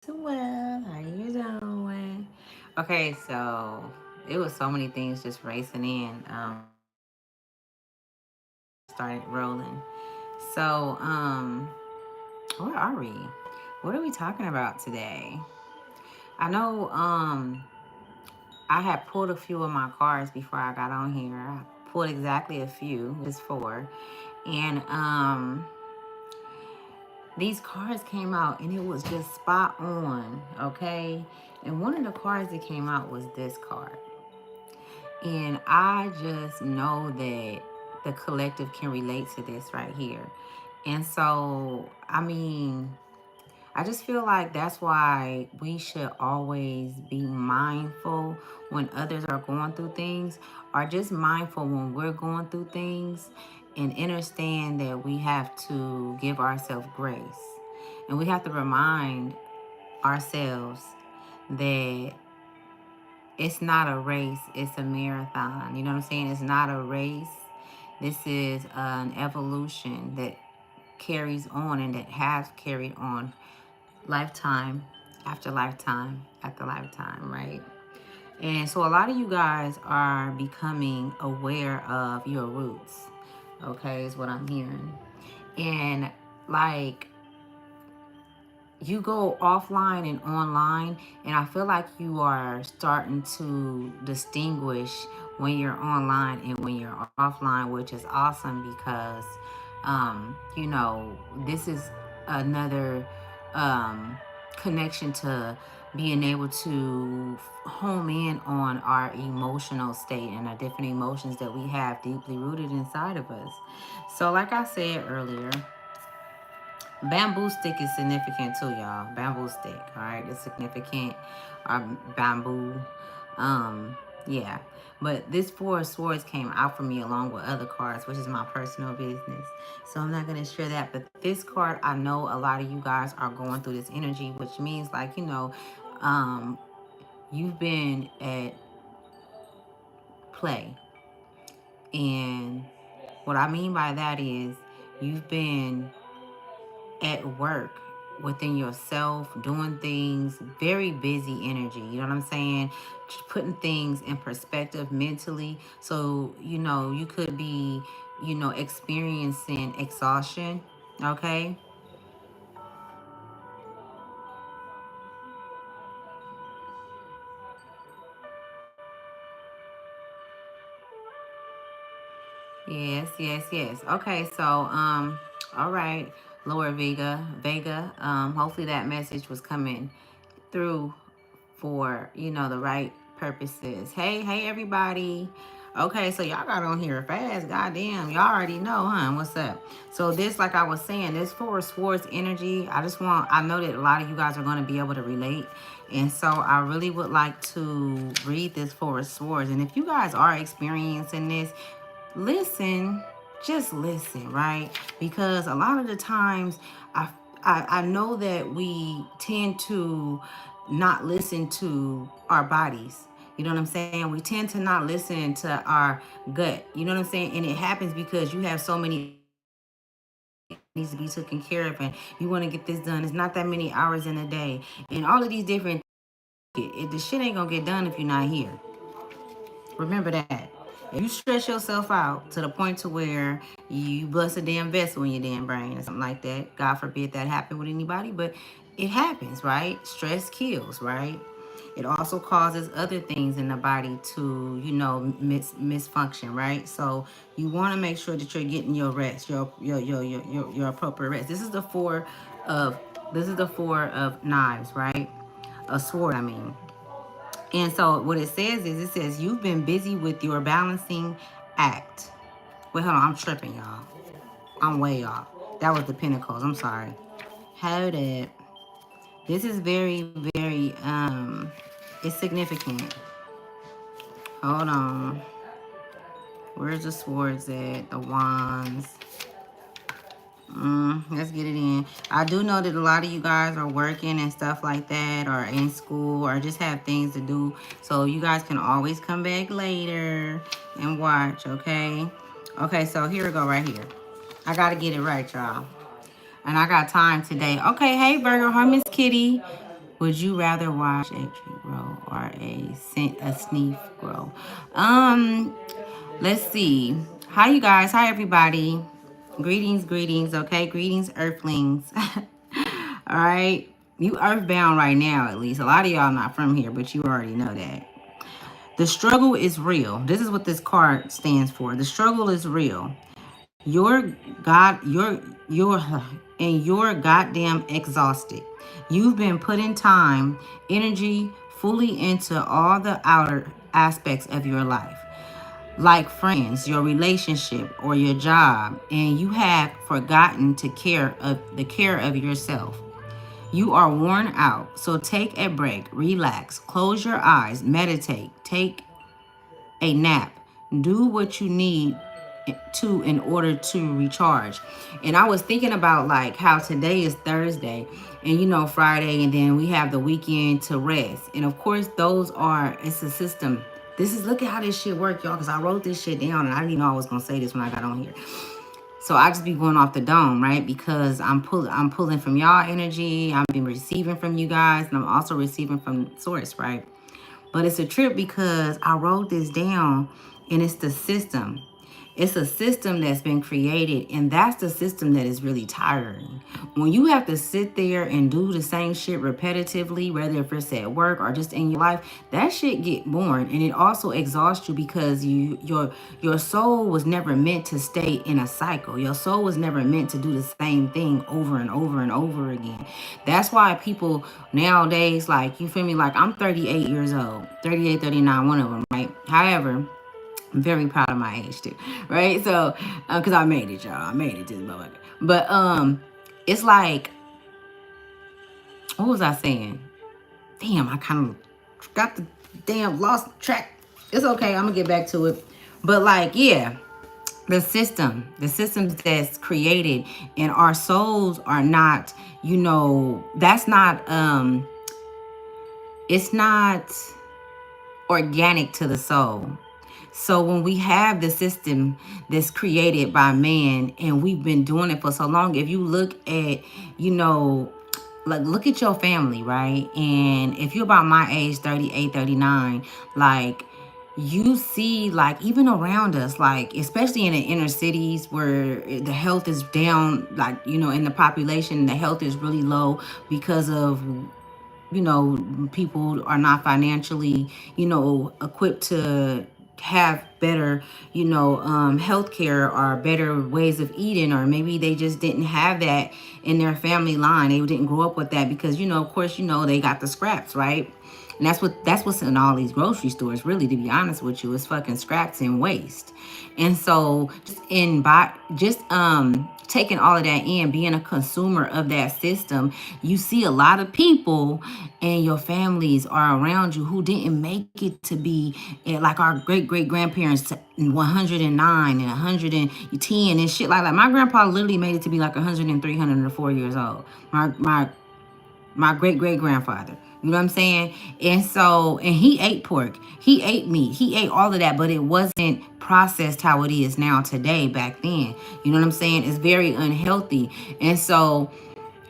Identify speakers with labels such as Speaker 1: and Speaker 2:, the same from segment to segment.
Speaker 1: Well, how you doing? Okay, so it was so many things just racing in. Started rolling. So, where are we? What are we talking about today? I know I had pulled a few of my cards before I got on here. I pulled exactly a few, just four. And these cards came out and it was just spot on, okay? And one of the cards that came out was this card. And I just know that the collective can relate to this right here. And so, I mean, I just feel like that's why we should always be mindful when others are going through things, or just mindful when we're going through things, and understand that we have to give ourselves grace. And we have to remind ourselves that it's not a race, it's a marathon. You know what I'm saying? It's not a race. This is an evolution that carries on and that has carried on lifetime after lifetime after lifetime, right? And so a lot of you guys are becoming aware of your roots, okay, is what I'm hearing. And like, you go offline and online, and I feel like you are starting to distinguish when you're online and when you're offline, which is awesome because this is another connection to being able to home in on our emotional state and our different emotions that we have deeply rooted inside of us. So like I said earlier, bamboo stick is significant too, y'all. Bamboo stick, all right, it's significant. Bamboo, yeah. But this Four of Swords came out for me along with other cards, which is my personal business. So I'm not gonna share that. But this card, I know a lot of you guys are going through this energy, which means like um, you've been at play, and what I mean by that is you've been at work within yourself, doing things, very busy energy. You know what I'm saying? Putting things in perspective mentally. So, you could be, experiencing exhaustion. Okay. Yes, yes, yes. Okay, so all right, Lower Vega. Hopefully that message was coming through for the right purposes. Hey everybody. Okay, so y'all got on here fast. Goddamn, y'all already know, huh? What's up? So this, like I was saying, this Four of Swords energy. I know that a lot of you guys are going to be able to relate, and so I really would like to read this Four of Swords. And if you guys are experiencing this, listen, just listen, right? Because a lot of the times I know that we tend to not listen to our bodies. You know what I'm saying? We tend to not listen to our gut. You know what I'm saying? And it happens because you have so many needs to be taken care of, and you want to get this done. It's not that many hours in a day, and all of these different. The shit ain't gonna get done if you're not here. Remember that. If you stress yourself out to the point to where you bust a damn vessel in your damn brain or something like that, God forbid that happen with anybody, but it happens, right? Stress kills, right? It also causes other things in the body to, misfunction, right? So you want to make sure that you're getting your rest, your appropriate rest. Of this is the four of knives, right? A sword, I mean. And so what it says, you've been busy with your balancing act. Wait, hold on. I'm tripping, y'all. I'm way off. That was the Pentacles. I'm sorry. Hold it. This is very, very, it's significant. Hold on. Where's the swords at? The wands. Let's get it in. I do know that a lot of you guys are working and stuff like that, or in school, or just have things to do. So you guys can always come back later and watch, okay? Okay, so here we go right here. I got to get it right, y'all. And I got time today. Okay, hey, Virgo. Hi, Miss Kitty. Would you rather watch a tree grow or a sneeze grow? Let's see. Hi, you guys. Hi, everybody. Greetings, greetings. Okay, greetings, Earthlings. All right, you Earthbound right now. At least a lot of y'all not from here, but you already know that. The struggle is real. This is what this card stands for. The struggle is real. You're God, and you're goddamn exhausted. You've been putting time, energy fully into all the outer aspects of your life, like friends, your relationship, or your job, and you have forgotten to care of yourself. You are worn out, so take a break, relax, close your eyes, meditate, take a nap. Do what you need to in order to recharge. And I was thinking about like how today is Thursday and Friday, and then we have the weekend to rest. And of course, it's a system. This is Look at how this shit work, y'all, because I wrote this shit down and I didn't know I was gonna say this when I got on here. So I just be going off the dome, right? Because I'm pulling from y'all energy. I'm been receiving from you guys, and I'm also receiving from source, right? But it's a trip because I wrote this down, and it's the system. It's a system that's been created, and that's the system that is really tiring. When you have to sit there and do the same shit repetitively, whether if it's at work or just in your life, that shit get boring, and it also exhausts you because your soul was never meant to stay in a cycle. Your soul was never meant to do the same thing over and over and over again. That's why people nowadays, like, you feel me, like I'm 38 years old, 38, 39, one of them, right? However, I'm very proud of my age too, right? So, because I made it, y'all. I made it to this motherfucker. But it's like, what was I saying? Damn, I kind of got the damn lost track. It's okay. I'm gonna get back to it. But like, yeah, the systems that's created, and our souls are not. That's not. It's not organic to the soul. So when we have the system that's created by man and we've been doing it for so long, if you look at, like, look at your family, right? And if you're about my age, 38, 39, like, you see, like, even around us, like, especially in the inner cities where the health is down, like, in the population, the health is really low because of people are not financially, equipped to have better, health care or better ways of eating, or maybe they just didn't have that in their family line. They didn't grow up with that because, of course, they got the scraps, right? And that's what's in all these grocery stores, really, to be honest with you, is fucking scraps and waste. And so just taking all of that in, being a consumer of that system, you see a lot of people and your families are around you who didn't make it to be like our great great grandparents to 109 and 110 and shit like that. My grandpa literally made it to be like 103, 104 years old. My great great grandfather. You know what I'm saying? And so, and he ate pork, he ate meat, he ate all of that, but it wasn't processed how it is now today. Back then, you know what I'm saying? It's very unhealthy. And so,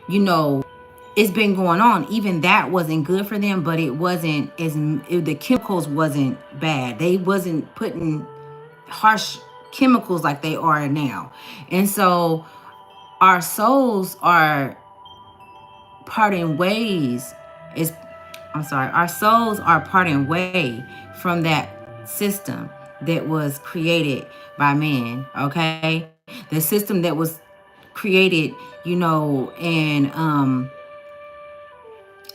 Speaker 1: it's been going on. Even that wasn't good for them, but it wasn't the chemicals wasn't bad. They wasn't putting harsh chemicals like they are now. And so our souls are parting ways. Our souls are parting way from that system that was created by man. Okay, the system that was created, and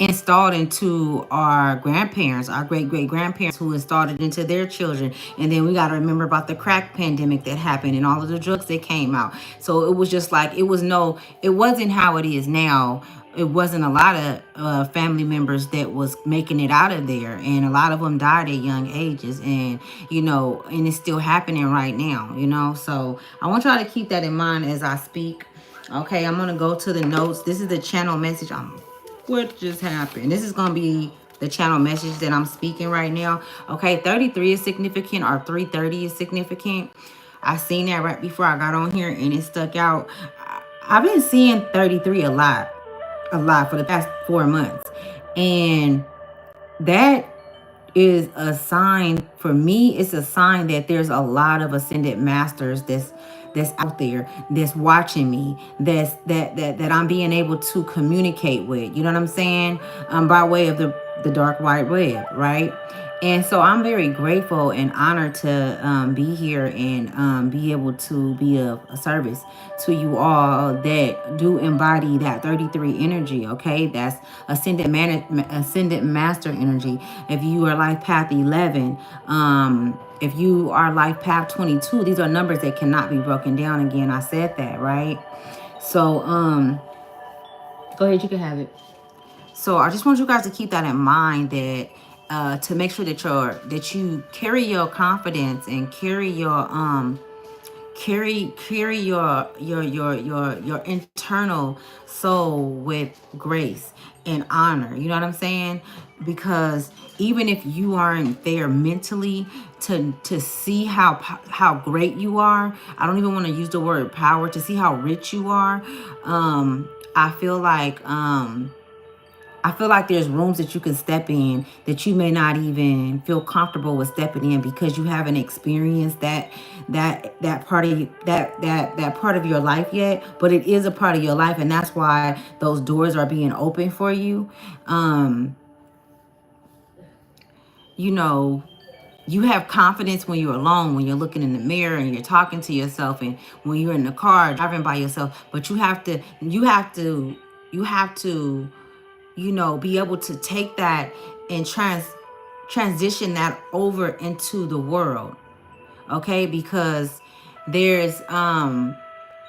Speaker 1: installed into our grandparents, our great great grandparents, who installed it into their children. And then we got to remember about the crack pandemic that happened and all of the drugs that came out. So it was just like, it wasn't how it is now. It wasn't a lot of family members that was making it out of there, and a lot of them died at young ages, and and it's still happening right now. So I want y'all to keep that in mind as I speak. Okay, I'm gonna go to the notes. This is the channel message. What just happened? This is going to be the channel message that I'm speaking right now. Okay, 33 is significant, or 330 is significant. I seen that right before I got on here and it stuck out. I've been seeing 33 a lot for the past 4 months. And that is a sign for me. It's a sign that there's a lot of ascended masters that's out there, that's watching me, that I'm being able to communicate with, you know what I'm saying, by way of the dark wide web, right? And so I'm very grateful and honored to be here and be able to be of a service to you all that do embody that 33 energy. Okay, that's ascended master energy. If you are life path 11, if you are life path 22, these are numbers that cannot be broken down. Again, I said that, right? So go ahead, you can have it. So I just want you guys to keep that in mind, that to make sure that you carry your confidence and carry your internal soul with grace and honor. You know what I'm saying? Because even if you aren't there mentally to see how great you are, I don't even want to use the word power, to see how rich you are. I feel like there's rooms that you can step in that you may not even feel comfortable with stepping in, because you haven't experienced that part of that part of your life yet. But it is a part of your life, and that's why those doors are being open for you. You know, you have confidence when you're alone, when you're looking in the mirror and you're talking to yourself, and when you're in the car driving by yourself. But you have to be able to take that and transition that over into the world. Okay, because there's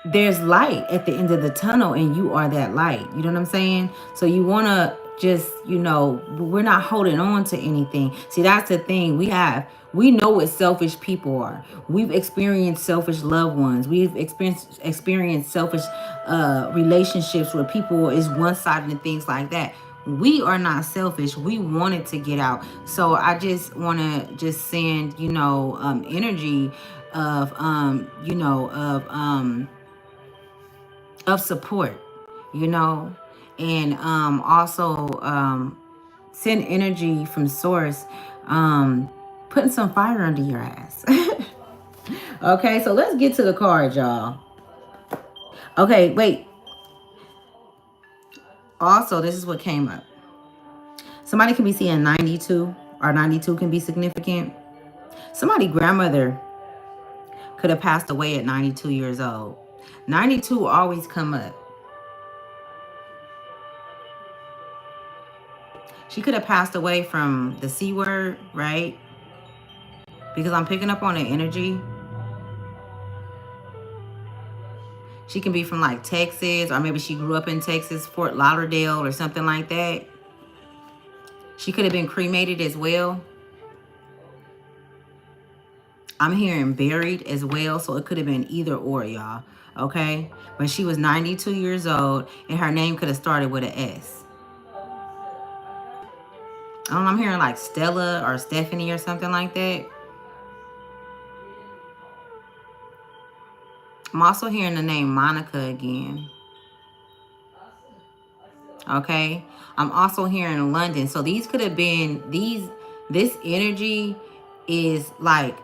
Speaker 1: there's light at the end of the tunnel, and you are that light. You know what I'm saying? So you want to just, we're not holding on to anything. See, that's the thing. We know what selfish people are. We've experienced selfish loved ones. We've experienced selfish relationships where people is one-sided and things like that. We are not selfish. We wanted to get out. So I just want to just send, energy of, of support, you know, and also send energy from source, putting some fire under your ass. Okay, so let's get to the card, y'all. Okay, wait. Also, this is what came up. Somebody can be seeing 92, or 92 can be significant. Somebody's grandmother could have passed away at 92 years old. 92 always come up. She could have passed away from the C word, right? Because I'm picking up on the energy. She can be from like Texas, or maybe she grew up in Texas, Fort Lauderdale or something like that. She could have been cremated as well. I'm hearing buried as well, so it could have been either or, y'all. Okay? But she was 92 years old, and her name could have started with an S. I don't know, I'm hearing like Stella or Stephanie or something like that. I'm also hearing the name Monica again. Okay? I'm also hearing London. So these could have been, this energy is like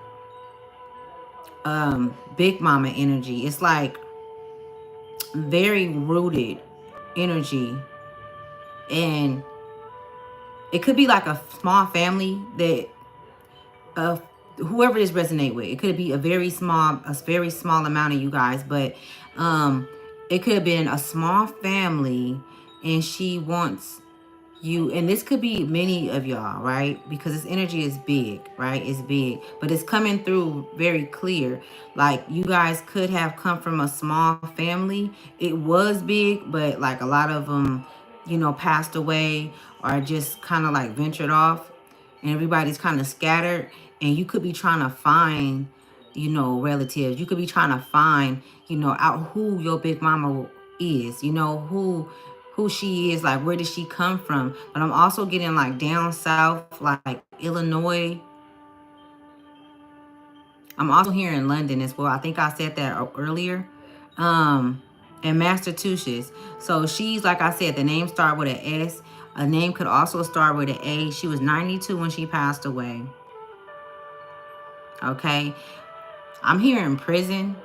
Speaker 1: big mama energy. It's like very rooted energy, and it could be like a small family that whoever this resonate with. It could be a very small amount of you guys, but it could have been a small family, and she wants you, and this could be many of y'all, right? Because this energy is big, right? It's big, but it's coming through very clear. Like, you guys could have come from a small family. It was big, but like a lot of them, passed away, or just kind of like ventured off, and everybody's kind of scattered. And you could be trying to find, relatives. You could be trying to find, out who your big mama is, who she is, like where did she come from. But I'm also getting like down south, like Illinois. I'm also hearing London as well. I think I said that earlier. And Massachusetts. So she's, like I said, the name start with an S. A name could also start with an A. She was 92 when she passed away. Okay. I'm here in prison.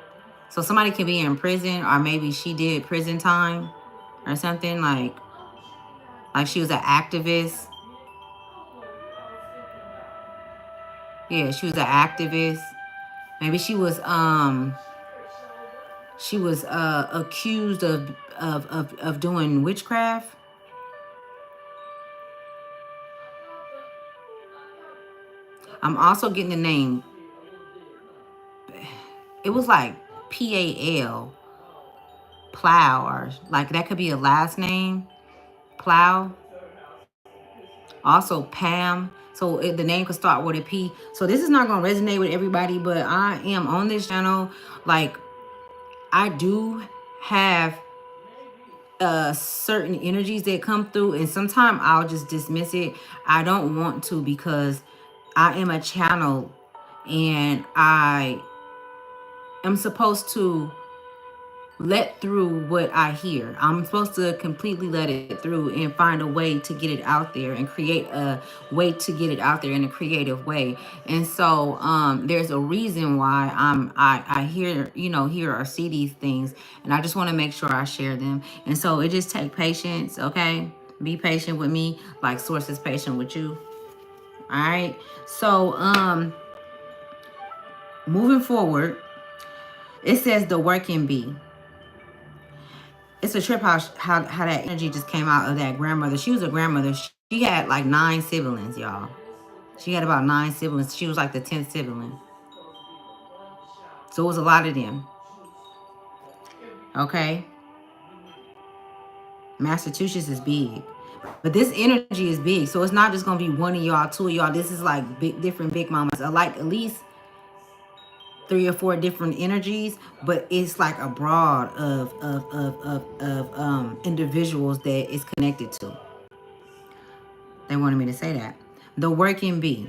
Speaker 1: So somebody can be in prison, or maybe she did prison time or something, like she was an activist. Yeah, she was an activist. Maybe she was accused of doing witchcraft. I'm also getting the name. It was like PAL, Plow, or like that could be a last name, Plow. Also Pam. So the name could start with a P. So this is not going to resonate with everybody, but I am on this channel. Like, I do have certain energies that come through, and sometimes I'll just dismiss it. I don't want to, because I am a channel and I am supposed to let through what I hear. I'm supposed to completely let it through and find a way to get it out there and create a way to get it out there in a creative way. And so there's a reason why I hear, hear or see these things, and I just want to make sure I share them. And so it just take patience, okay? Be patient with me, like Source is patient with you. All right. So moving forward, it says the working bee. It's a trip how that energy just came out of that grandmother. She was a grandmother. She had like 9 siblings, y'all. She had about 9 siblings. She was like the 10th sibling. So it was a lot of them. Okay? Massachusetts is big. But this energy is big. So it's not just going to be one of y'all, 2 of y'all. This is like different big mamas. Like at least 3 or 4 different energies, but it's like a broad of individuals that it's connected to. They wanted me to say that. The working bee.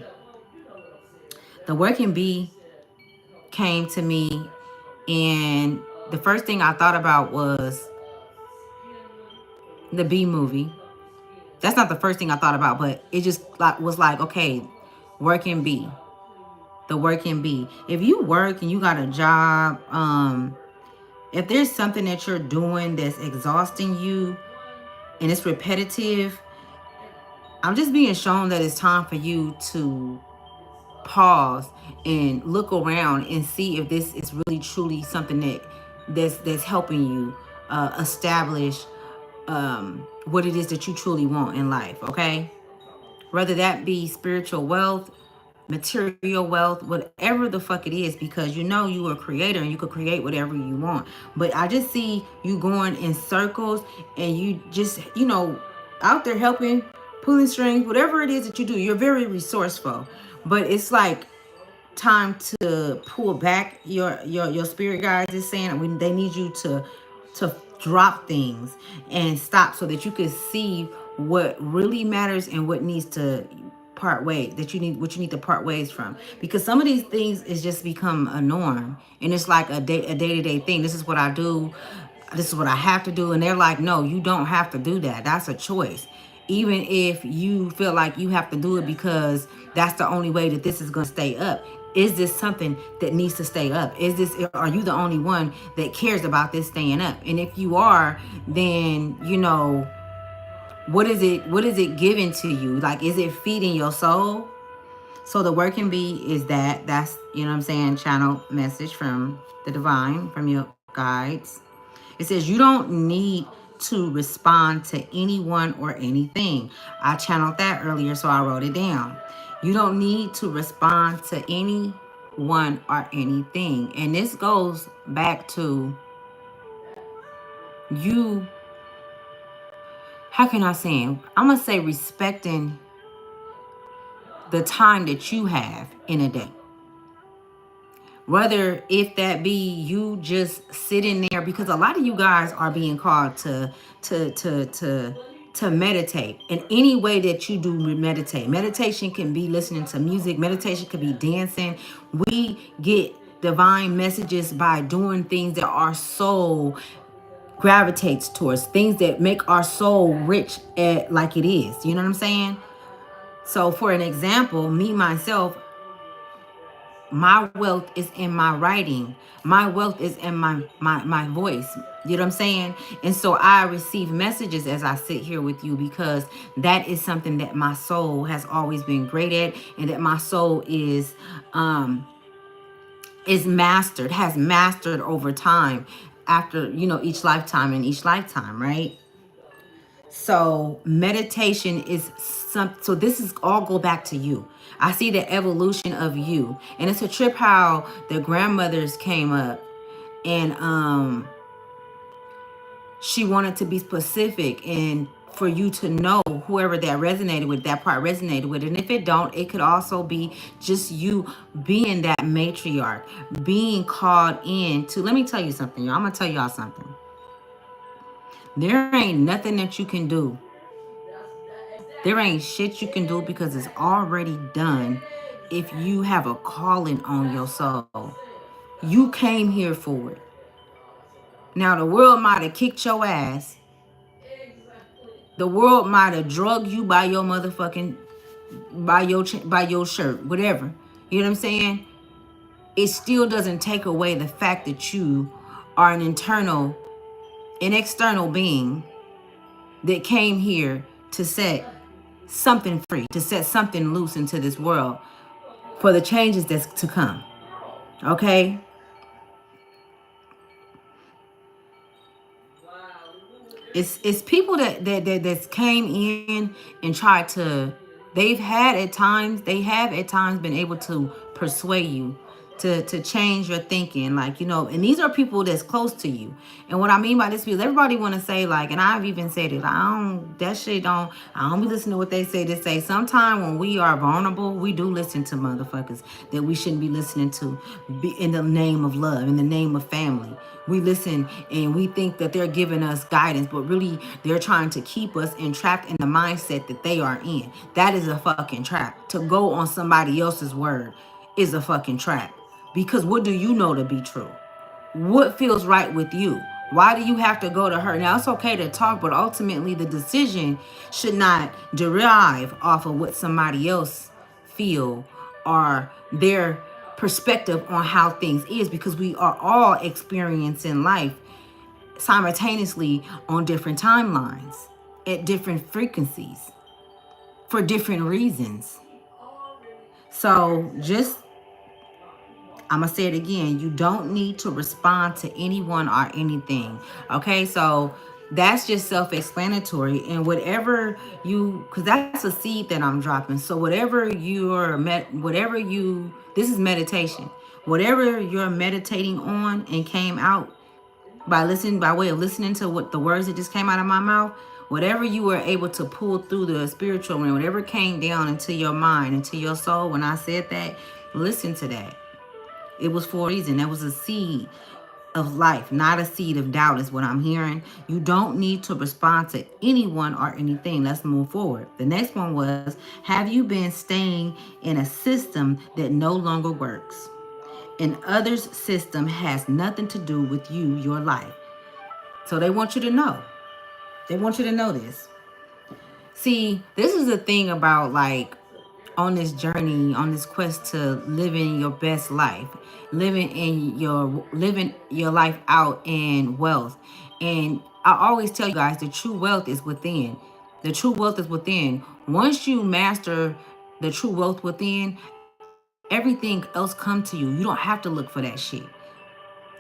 Speaker 1: The working bee came to me, and the first thing I thought about was the bee movie. That's not the first thing I thought about, but it just was like, okay, working bee. The working bee. If you work and you got a job, if there's something that you're doing that's exhausting you and it's repetitive, I'm just being shown that it's time for you to pause and look around and see if this is really truly something that's helping you establish what it is that you truly want in life. Okay, whether that be spiritual wealth, material wealth, whatever the fuck it is, because you are a creator and you could create whatever you want. But I just see you going in circles, and you just out there helping, pulling strings, whatever it is that you do. You're very resourceful, but it's like time to pull back. Your spirit guides is saying when they need you to drop things and stop, so that you can see what really matters and what needs to part ways, what you need to part ways from, because some of these things is just become a norm, and it's like a day-to-day thing. This is what I do, this is what I have to do, and they're like, no, you don't have to do that. That's a choice. Even if you feel like you have to do it because that's the only way that this is going to stay up. Is this something that needs to stay up? Are you the only one that cares about this staying up? And if you are, then what is it giving to you? Like, is it feeding your soul? So the working bee is that's what I'm saying, channel message from the divine, from your guides. It says you don't need to respond to anyone or anything. I channeled that earlier, so I wrote it down. You don't need to respond to anyone or anything. And this goes back to you, how can I say it? I'm going to say respecting the time that you have in a day. Whether if that be you just sitting there, because a lot of you guys are being called to meditate in any way that you do meditate. Meditation can be listening to music. Meditation could be dancing. We get divine messages by doing things that are so gravitates towards, things that make our soul rich like it is. You know what I'm saying? So for an example, me myself, my wealth is in my writing. My wealth is in my voice. You know what I'm saying? And so I receive messages as I sit here with you, because that is something that my soul has always been great at, and that my soul is mastered, has mastered over time, after, each lifetime and each lifetime, right? So meditation is so this is all go back to you. I see the evolution of you. And it's a trip how the grandmothers came up, and she wanted to be specific, and for you to know, whoever that resonated with, that part resonated with. And if it don't, it could also be just you being that matriarch, being called in to, let me tell you something, y'all. I'm gonna tell y'all something. There ain't nothing that you can do. There ain't shit you can do, because it's already done. If you have a calling on your soul, you came here for it. Now the world might have kicked your ass. The world might have drugged you by your motherfucking, by your shirt, whatever. You know what I'm saying? It still doesn't take away the fact that you are an external being that came here to set something free, to set something loose into this world for the changes that's to come. Okay? It's people that came in and tried to, they have at times been able to persuade you to change your thinking, like, and these are people that's close to you. And what I mean by this, because everybody want to say, like, and I've even said it, I don't be listening to what they say. Sometimes when we are vulnerable, we do listen to motherfuckers that we shouldn't be listening to, in the name of love, in the name of family. We listen and we think that they're giving us guidance, but really they're trying to keep us entrapped in the mindset that they are in. That is a fucking trap. To go on somebody else's word is a fucking trap. Because what do you know to be true? What feels right with you? Why do you have to go to her? Now, it's okay to talk, but ultimately the decision should not derive off of what somebody else feel, or their perspective on how things is, because we are all experiencing life simultaneously on different timelines, at different frequencies, for different reasons. So just, I'm going to say it again. You don't need to respond to anyone or anything. Okay, so that's just self-explanatory. And whatever because that's a seed that I'm dropping. So this is meditation. Whatever you're meditating on and came out by way of listening to what the words that just came out of my mouth, whatever you were able to pull through the spiritual realm, whatever came down into your mind, into your soul, when I said that, listen to that. It was for a reason. That was a seed of life, not a seed of doubt, is what I'm hearing. You don't need to respond to anyone or anything. Let's move forward. The next one was, have you been staying in a system that no longer works? An other's system has nothing to do with you, your life. So they want you to know. They want you to know this. See, this is the thing about, like, on this journey, on this quest to living your best life, living your life out in wealth. And I always tell you guys, the true wealth is within. The true wealth is within. Once you master the true wealth within, everything else come to you. You don't have to look for that shit.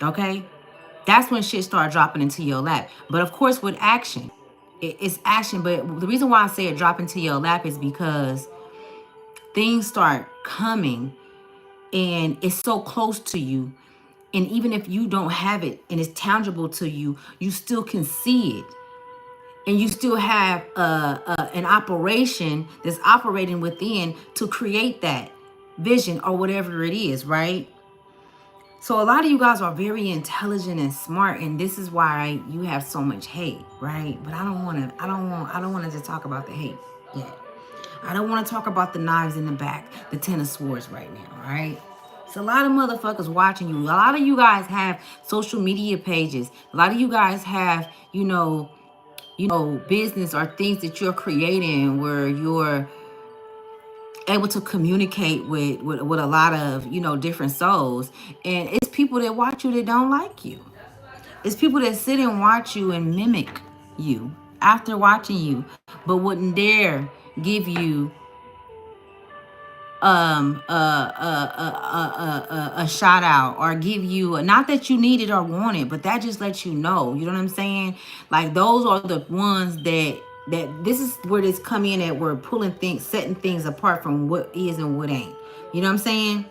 Speaker 1: Okay? That's when shit start dropping into your lap. But of course, with action, it's action. But the reason why I say it drop into your lap is because things start coming and it's so close to you. And even if you don't have it and it's tangible to you, you still can see it. And you still have an operation that's operating within to create that vision or whatever it is, right? So a lot of you guys are very intelligent and smart, and this is why you have so much hate, right? But I don't want to just talk about the hate yet. I don't want to talk about the knives in the back, the Ten of Swords right now, right? It's a lot of motherfuckers watching you. A lot of you guys have social media pages. A lot of you guys have, business or things that you're creating where you're able to communicate with a lot of, different souls. And it's people that watch you that don't like you. It's people that sit and watch you and mimic you after watching you, but wouldn't dare give you a shout out or give you, not that you need it or want it, but that just lets you know. You know what I'm saying? Like those are the ones that this is where this come in at. We're pulling things, setting things apart from what is and what ain't. You know what I'm saying?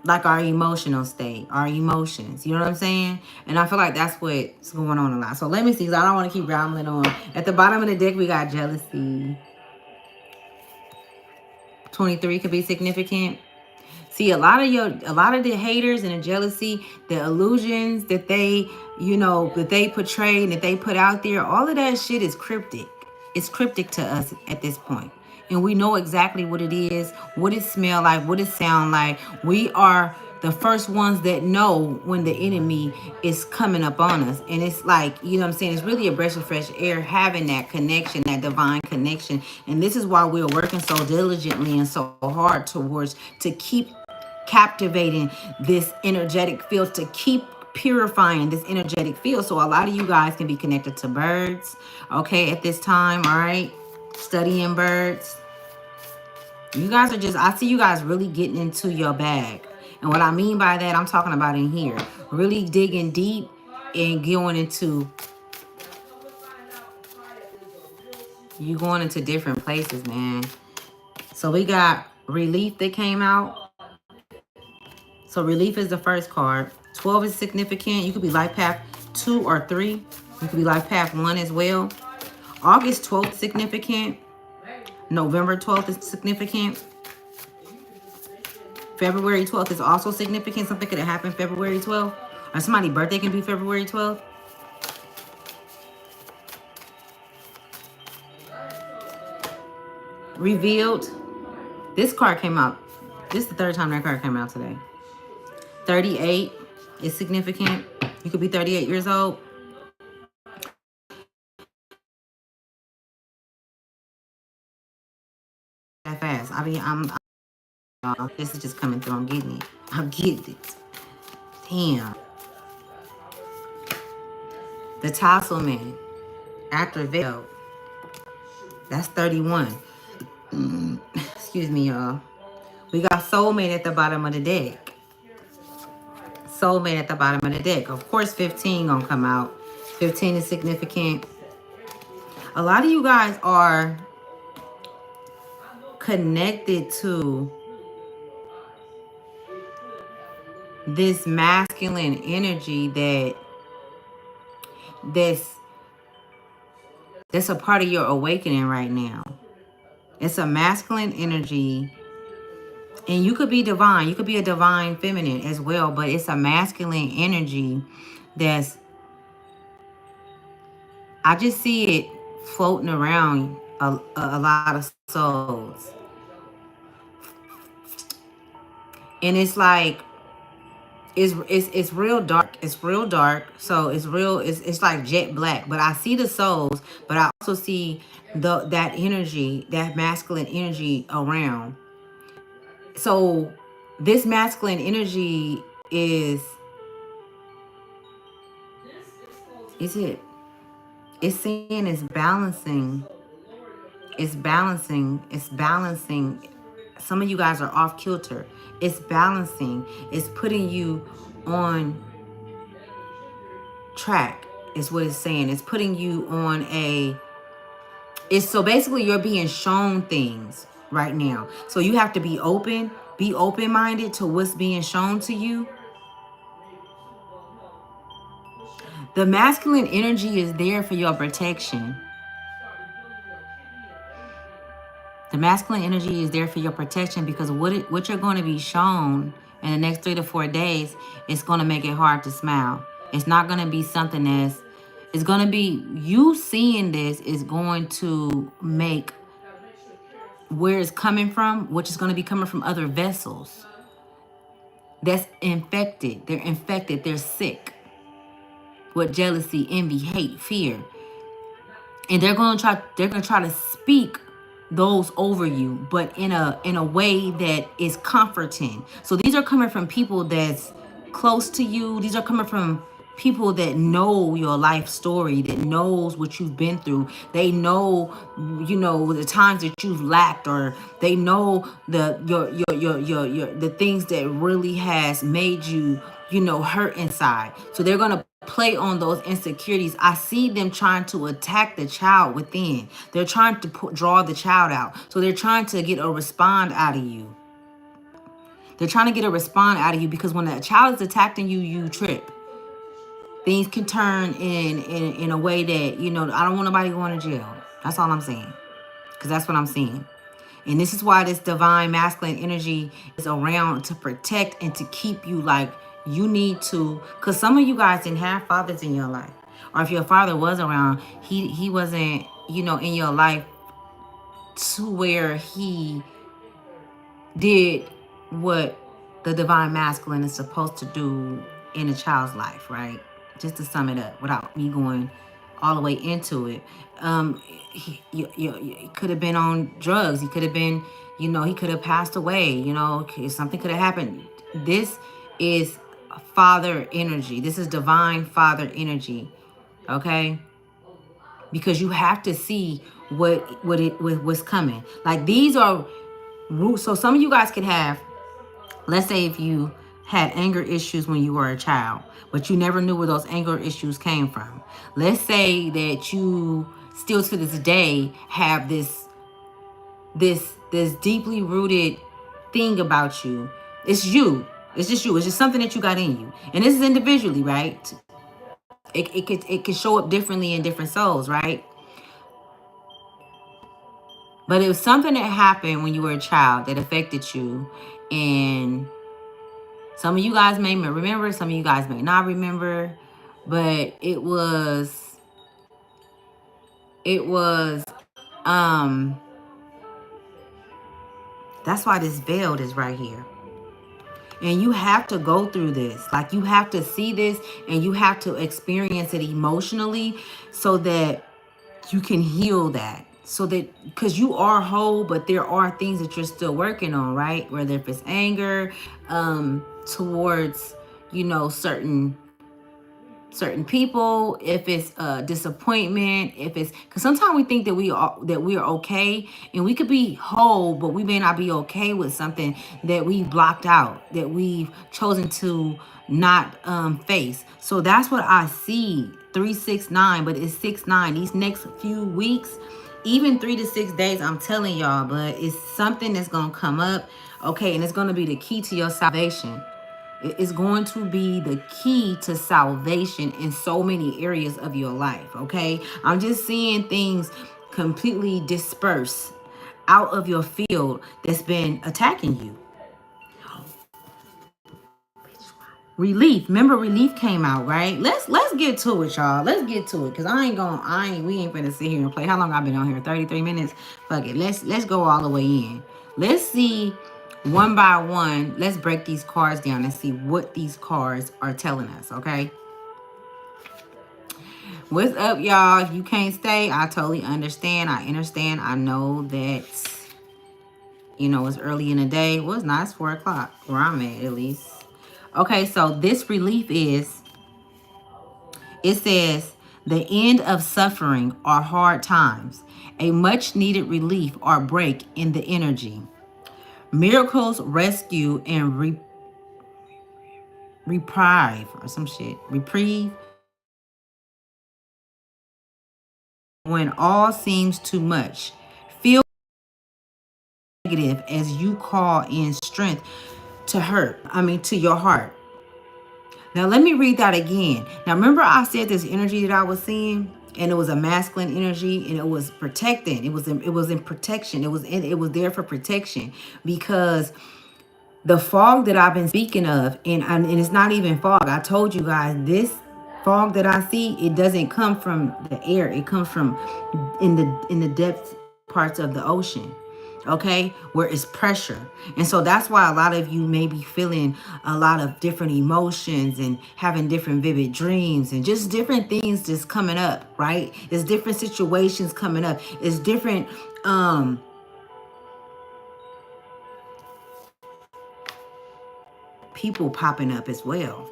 Speaker 1: Like our emotional state, our emotions. You know what I'm saying? And I feel like that's what's going on a lot. So let me see, because I don't want to keep rambling on. At the bottom of the deck, we got jealousy. 23 could be significant. See, a lot of the haters and the jealousy, the illusions that they, that they portray and that they put out there, all of that shit is cryptic. It's cryptic to us at this point. And we know exactly what it is, what it smell like, what it sound like. We are the first ones that know when the enemy is coming up on us. And it's like, what I'm saying? It's really a breath of fresh air having that connection, that divine connection. And this is why we're working so diligently and so hard to keep captivating this energetic field, to keep purifying this energetic field. So a lot of you guys can be connected to birds, okay, at this time, all right? Studying birds. You guys are just, I see you guys really getting into your bag. And what I mean by that, I'm talking about in here. Really digging deep and going into, you going into different places, man. So we got relief that came out. So relief is the first card. 12 is significant. You could be life path 2 or 3. You could be life path 1 as well. August 12th is significant. November 12th is significant. February 12th is also significant. Something could have happened February 12th. Or somebody's birthday can be February 12th. Revealed. This card came out. This is the third time that card came out today. 38 is significant. You could be 38 years old. That fast. This is just coming through. I'm getting it. I'm getting it. Damn. The Tasselman. After Veil. That's 31. Excuse me, y'all. We got Soulmate at the bottom of the deck. Soulmate at the bottom of the deck. Of course, 15 gonna come out. 15 is significant. A lot of you guys are connected to this masculine energy that's a part of your awakening right now. It's a masculine energy, and you could be divine. You could be a divine feminine as well, but it's a masculine energy that's, I just see it floating around a lot of souls. And it's like, it's real dark. It's real dark. So it's like jet black. But I see the souls, but I also see that energy, that masculine energy around. So this masculine energy is it's saying it's balancing. It's balancing. It's balancing. Some of you guys are off kilter. It's balancing. It's putting you on track is what it's saying. It's putting you on so basically you're being shown things right now. So you have to be open-minded to what's being shown to you. The masculine energy is there for your protection. The masculine energy is there for your protection, because what you're going to be shown in the next 3 to 4 days is going to make it hard to smile. It's not going to be something it's going to be, you seeing this is going to make where it's coming from, which is going to be coming from other vessels. that's infected. They're infected. They're sick with jealousy, envy, hate, fear. And they're gonna try to speak those over you, but in a way that is comforting. So these are coming from people that's close to you. These are coming from people that know your life story, that knows what you've been through. They know, the times that you've lacked, or they know the things that really has made you, hurt inside. So they're gonna play on those insecurities. I see them trying to attack the child within. They're trying to draw the child out. So they're trying to get a respond out of you. They're trying to get a respond out of you, because when a child is attacking you, you trip. Things can turn in a way that, I don't want nobody going to jail. That's all I'm saying. Because that's what I'm seeing. And this is why this divine masculine energy is around, to protect and to keep you. Like, you need to, because some of you guys didn't have fathers in your life. Or if your father was around, he wasn't, in your life to where he did what the divine masculine is supposed to do in a child's life, right? Just to sum it up without me going all the way into it. He could have been on drugs. He could have been, he could have passed away. Something could have happened. This is father energy. This is divine father energy, okay? Because you have to see what's coming. Like, these are roots. So some of you guys could have, let's say if you had anger issues when you were a child, but you never knew where those anger issues came from. Let's say that you still to this day have this deeply rooted thing about you. It's you. It's just you. It's just something that you got in you. And this is individually, right? It could show up differently in different souls, right? But it was something that happened when you were a child that affected you, and some of you guys may remember, some of you guys may not remember, but it was that's why this veiled is right here. And you have to go through this. Like, you have to see this, and you have to experience it emotionally, so that you can heal that. So that, because you are whole, but there are things that you're still working on, right? Whether if it's anger towards, certain people, if it's disappointment, if it's, because sometimes we think that we are okay, and we could be whole, but we may not be okay with something that we've blocked out, that we've chosen to not face. So that's what I see. 369, but it's 6-9. These next few weeks, even 3 to 6 days, I'm telling y'all, but it's something that's gonna come up, okay, and it's gonna be the key to your salvation. It's going to be the key to salvation in so many areas of your life, okay? I'm just seeing things completely disperse out of your field that's been attacking you. Relief. Remember, relief came out, right? Let's get to it, y'all. Let's get to it. Cause we ain't gonna sit here and play. How long I've been on here? 33 minutes. Fuck it. Let's go all the way in. Let's see one by one. Let's break these cards down and see what these cards are telling us, okay? What's up, y'all? If you can't stay, I totally understand. I understand. I know that, it's early in the day. Well, it's not. It's 4 o'clock where I'm at least. Okay, so this relief is, it says, the end of suffering or hard times, a much needed relief or break in the energy. Miracles, rescue, and reprieve or some shit. Reprieve. When all seems too much. Feel negative as you call in strength to your heart. Now, let me read that again. Now, remember I said this energy that I was seeing, and it was a masculine energy, and it was protecting. It was in protection. It was there for protection, because the fog that I've been speaking of, and it's not even fog. I told you guys, this fog that I see, it doesn't come from the air. It comes from in the depths parts of the ocean. okay, where it's pressure. And so that's why a lot of you may be feeling a lot of different emotions and having different vivid dreams and just different things just coming up, right? It's different situations coming up. It's different people popping up as well.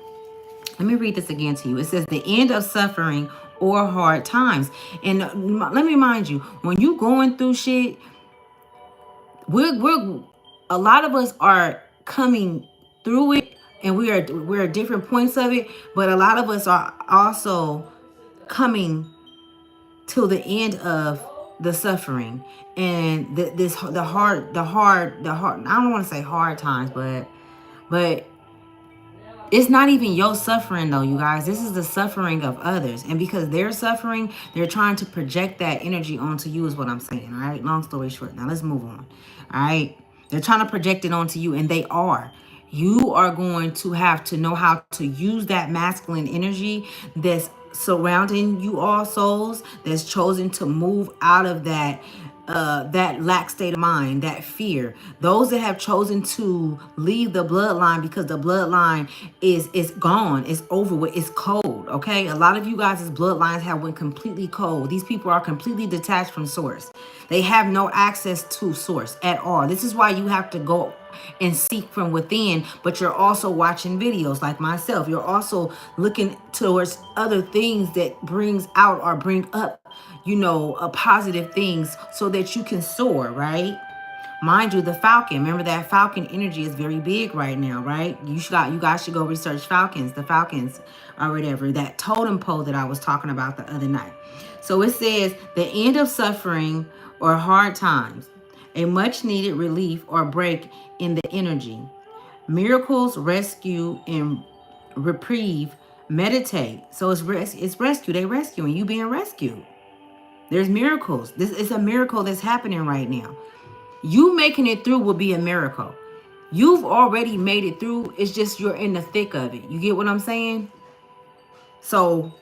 Speaker 1: Let me read this again to you. It says the end of suffering or hard times. And let me remind you, when you going through shit, we're a lot of us are coming through it, and we're at different points of it, but a lot of us are also coming till the end of the suffering and the hard I don't want to say hard times, but it's not even your suffering though, you guys. This is the suffering of others. And because they're suffering, they're trying to project that energy onto you is what I'm saying. All right. Long story short. Now let's move on. All right. They're trying to project it onto you, and they are. You are going to have to know how to use that masculine energy that's surrounding you, all souls, that's chosen to move out of that lack state of mind, that fear. Those that have chosen to leave the bloodline because the bloodline is gone, it's over with, it's cold. Okay, a lot of you guys' bloodlines have went completely cold. These people are completely detached from source. They have no access to source at all. This is why you have to go and seek from within, but you're also watching videos like myself. You're also looking towards other things that brings out or bring up, positive things so that you can soar, right? Mind you, the falcon, remember that falcon energy is very big right now, right? You guys should go research falcons, the falcons or whatever, that totem pole that I was talking about the other night. So it says the end of suffering or hard times, a much needed relief or break in the energy. Miracles, rescue, and reprieve, meditate. So it's rescue. They rescuing you, being rescued. There's miracles. This is a miracle that's happening right now. You making it through will be a miracle. You've already made it through. It's just you're in the thick of it. You get what I'm saying? So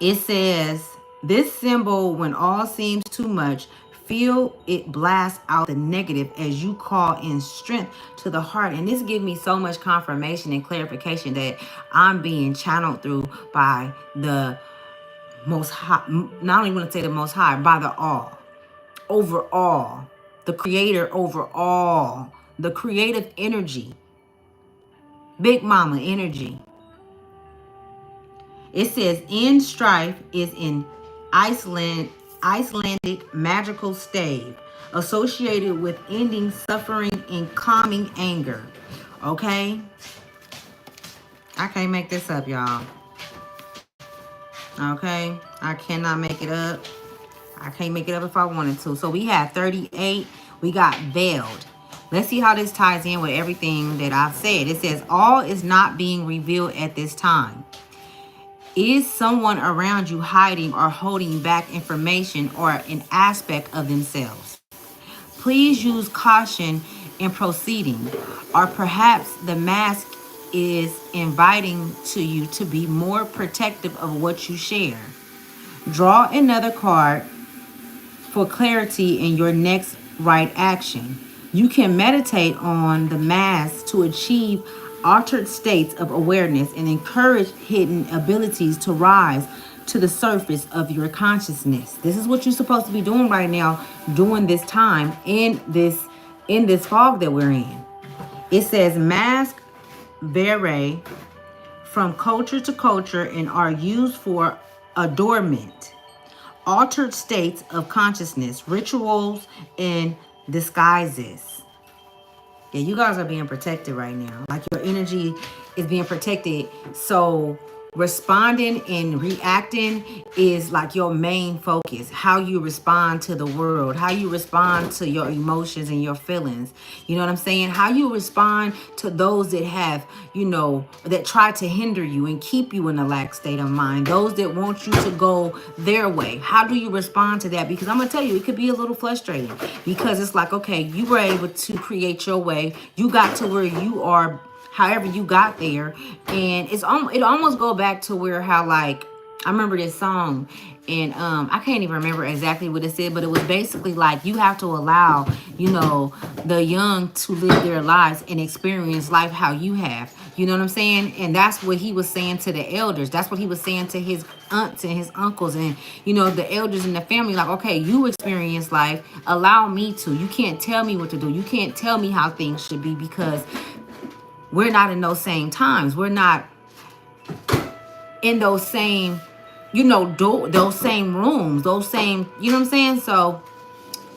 Speaker 1: it says, this symbol, when all seems too much, feel it blast out the negative as you call in strength to the heart. And this gives me so much confirmation and clarification that I'm being channeled through by the most high. Not only want to say the most high, by the all. Overall, the creator overall, the creative energy, big mama energy. It says in strife is in Icelandic magical stave associated with ending suffering and calming anger. Okay? I can't make this up, y'all. Okay? I cannot make it up. I can't make it up if I wanted to. So we have 38. We got veiled. Let's see how this ties in with everything that I've said. It says all is not being revealed at this time. Is someone around you hiding or holding back information or an aspect of themselves? Please use caution in proceeding, or perhaps the mask is inviting to you to be more protective of what you share. Draw another card for clarity in your next right action. You can meditate on the mask to achieve altered states of awareness and encourage hidden abilities to rise to the surface of your consciousness. This is what you're supposed to be doing right now during this time in this fog that we're in. It says mask vary from culture to culture and are used for adornment, altered states of consciousness, rituals, and disguises. Yeah, you guys are being protected right now. Like your energy is being protected. So responding and reacting is like your main focus. How you respond to the world, how you respond to your emotions and your feelings. You know what I'm saying? How you respond to those that have, that try to hinder you and keep you in a lax state of mind. Those that want you to go their way. How do you respond to that? Because I'm going to tell you, it could be a little frustrating because it's like, okay, you were able to create your way. You got to where you are, however you got there, and it almost go back to where how like I remember this song, and I can't even remember exactly what it said, but it was basically like you have to allow, the young to live their lives and experience life how you have. You know what I'm saying? And that's what he was saying to the elders. That's what he was saying to his aunts and his uncles and the elders in the family. Like, okay, you experience life. Allow me to. You can't tell me what to do. You can't tell me how things should be because we're not in those same times. We're not in those same those same rooms, those same, you know what I'm saying? So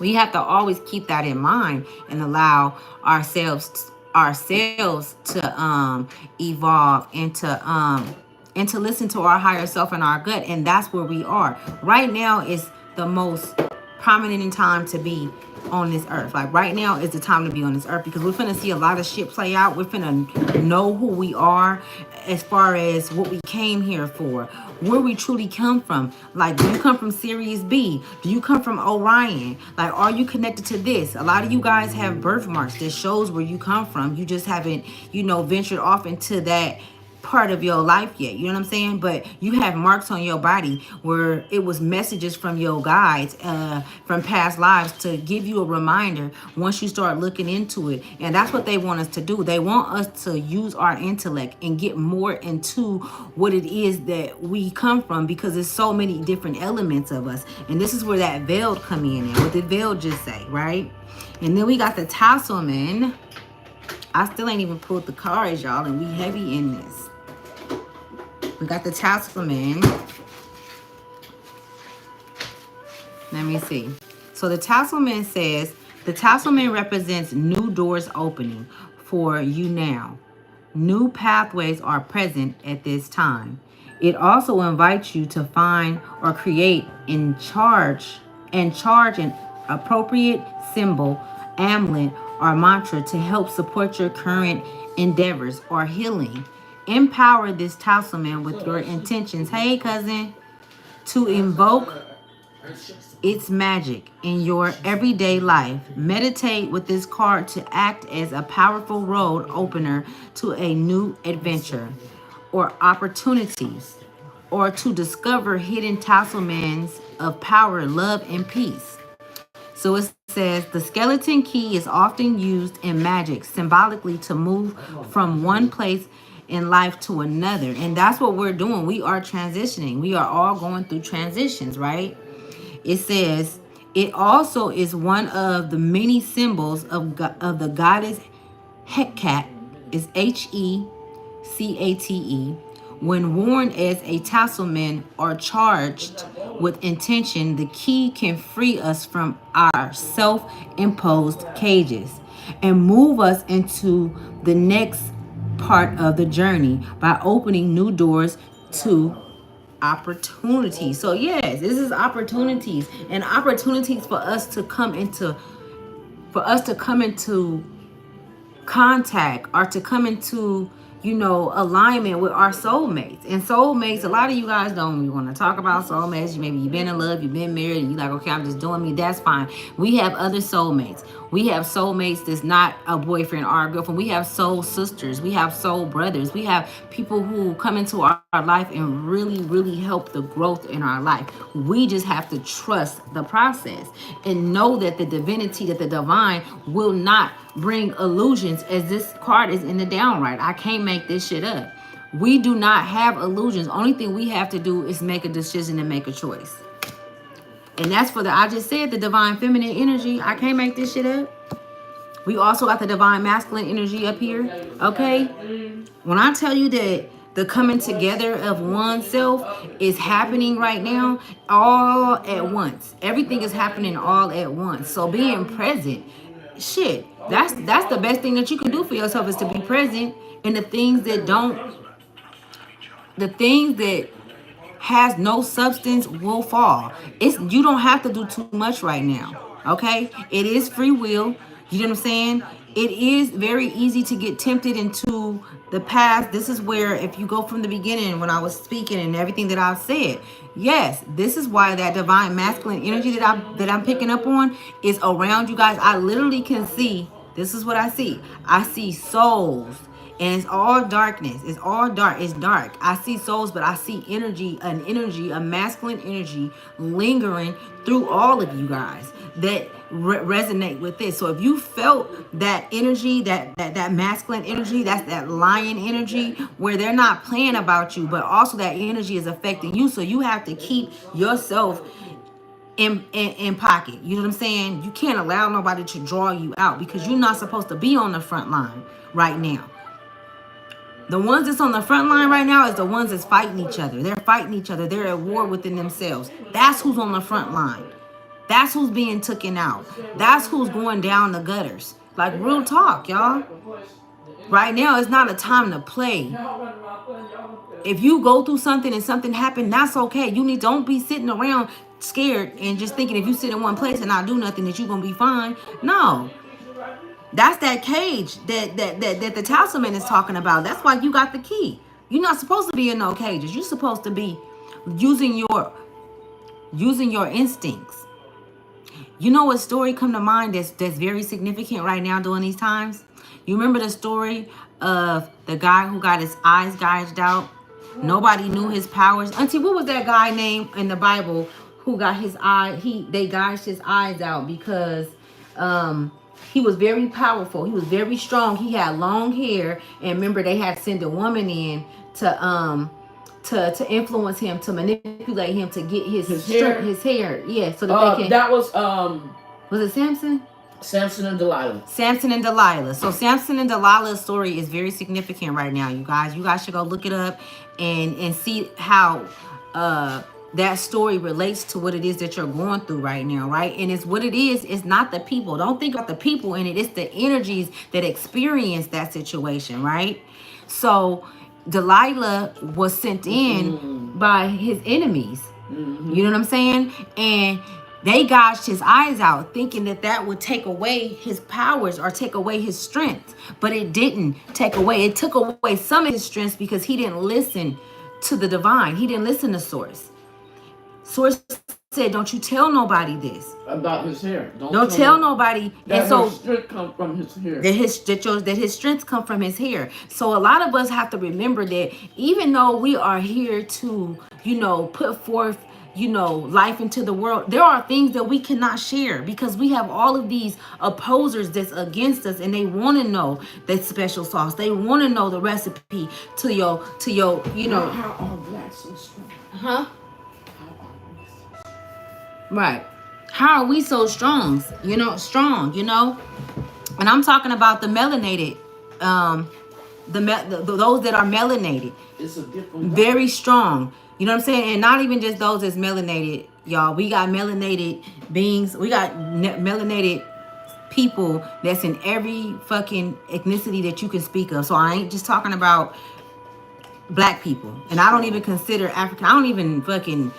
Speaker 1: we have to always keep that in mind and allow ourselves to evolve and to listen to our higher self and our gut. And that's where we are right now. Is the most prominent in time to be on this earth. Like right now is the time to be on this earth because we're finna see a lot of shit play out. We're finna know who we are as far as what we came here for, where we truly come from. Like, do you come from Sirius B? Do you come from Orion? Like, are you connected to this? A lot of you guys have birthmarks that shows where you come from. You just haven't, ventured off into that part of your life yet. You know what I'm saying? But you have marks on your body where it was messages from your guides from past lives to give you a reminder once you start looking into it. And that's what they want us to do. They want us to use our intellect and get more into what it is that we come from, because there's so many different elements of us. And this is where that veil come in. And what did veil just say, right? And then we got the Tasselman. I still ain't even pulled the cards, y'all, and we heavy in this. We got the Tasselman. Let me see. So the Tasselman says, the Tasselman represents new doors opening for you now. New pathways are present at this time. It also invites you to find or create and charge an appropriate symbol, amulet, or mantra to help support your current endeavors or healing. Empower this Tasselman with your intentions. Hey, cousin. To invoke its magic in your everyday life. Meditate with this card to act as a powerful road opener to a new adventure or opportunities, or to discover hidden talismans of power, love, and peace. So it says the skeleton key is often used in magic symbolically to move from one place in life to another. And that's what we're doing. We are transitioning. We are all going through transitions, right? It says it also is one of the many symbols of the goddess Hecate, is Hecate. When worn as a tasselman or charged with intention, the key can free us from our self-imposed cages and move us into the next part of the journey by opening new doors to opportunities. So yes, this is opportunities, and opportunities for us to come into contact, or to come into alignment with our soulmates. And soulmates, a lot of you guys don't even want to talk about soulmates. Maybe you've been in love, you've been married, and you're like, okay, I'm just doing me. That's fine. We have other soulmates. We have soulmates that's not a boyfriend or a girlfriend. We have soul sisters. We have soul brothers. We have people who come into our life and really, really help the growth in our life. We just have to trust the process and know that the divinity, that the divine will not bring illusions, as this card is in the downright. I can't make this shit up. We do not have illusions. Only thing we have to do is make a decision and make a choice. And that's for I just said the divine feminine energy. I can't make this shit up. We also got the divine masculine energy up here. Okay? When I tell you that the coming together of oneself is happening right now, all at once. Everything is happening all at once. So being present, shit, that's the best thing that you can do for yourself, is to be present. And the things that has no substance will fall. You don't have to do too much right now. Okay? It is free will. You know what I'm saying? It is very easy to get tempted into the past. This is where, if you go from the beginning when I was speaking and everything that I've said, yes, this is why that divine masculine energy that I'm picking up on is around you guys. I literally can see, this is what I see. I see souls And it's all darkness. It's all dark. It's dark. I see souls, but I see energy, a masculine energy lingering through all of you guys that resonate with this. So if you felt that energy, that masculine energy, that's that lion energy where they're not playing about you, but also that energy is affecting you. So you have to keep yourself in pocket. You know what I'm saying? You can't allow nobody to draw you out because you're not supposed to be on the front line right now. The ones that's on the front line right now is the ones that's fighting each other. They're fighting each other. They're at war within themselves. That's who's on the front line. That's who's being taken out. That's who's going down the gutters. Like real talk, y'all. Right now, it's not a time to play. If you go through something and something happened, that's okay. Don't be sitting around scared and just thinking if you sit in one place and not do nothing that you're gonna be fine. No. That's that cage that the talisman is talking about. That's why you got the key. You're not supposed to be in no cages. You're supposed to be using your instincts. You know what story come to mind that's very significant right now during these times? You remember the story of the guy who got his eyes gouged out? Nobody knew his powers. Auntie, what was that guy name in the Bible who got his eye? They gouged his eyes out because he was very powerful. He was very strong. He had long hair, and remember they had sent a woman in to influence him, to manipulate him, to get his hair. Yeah, so that they can.
Speaker 2: That was
Speaker 1: it Samson?
Speaker 2: Samson and Delilah.
Speaker 1: Samson and Delilah. So Samson and Delilah's story is very significant right now, you guys. You guys should go look it up and see how that story relates to what it is that you're going through right now, right? And it's what it is. It's not the people. Don't think about the people in it. It's the energies that experience that situation, right? So Delilah was sent in by his enemies. You know what I'm saying? And they gouged his eyes out, thinking that would take away his powers or take away his strength. But it didn't take away. It took away some of his strength because he didn't listen to the divine. He didn't listen to Source. Source said, "Don't you tell nobody this
Speaker 2: about his hair.
Speaker 1: Don't tell nobody."
Speaker 2: That his strength come from his hair.
Speaker 1: That his strength come from his hair. So a lot of us have to remember that even though we are here to, put forth, life into the world, there are things that we cannot share because we have all of these opposers that's against us, and they want to know that special sauce. They want to know the recipe to your.
Speaker 2: How are blacks so strong?
Speaker 1: Huh? Right. How are we so strong? Strong. And I'm talking about the melanated, those that are melanated.
Speaker 2: It's a different.
Speaker 1: Very strong. You know what I'm saying? And not even just those that's melanated, y'all. We got melanated beings. We got melanated people that's in every fucking ethnicity that you can speak of. So I ain't just talking about black people. And I don't even consider African. I don't even fucking...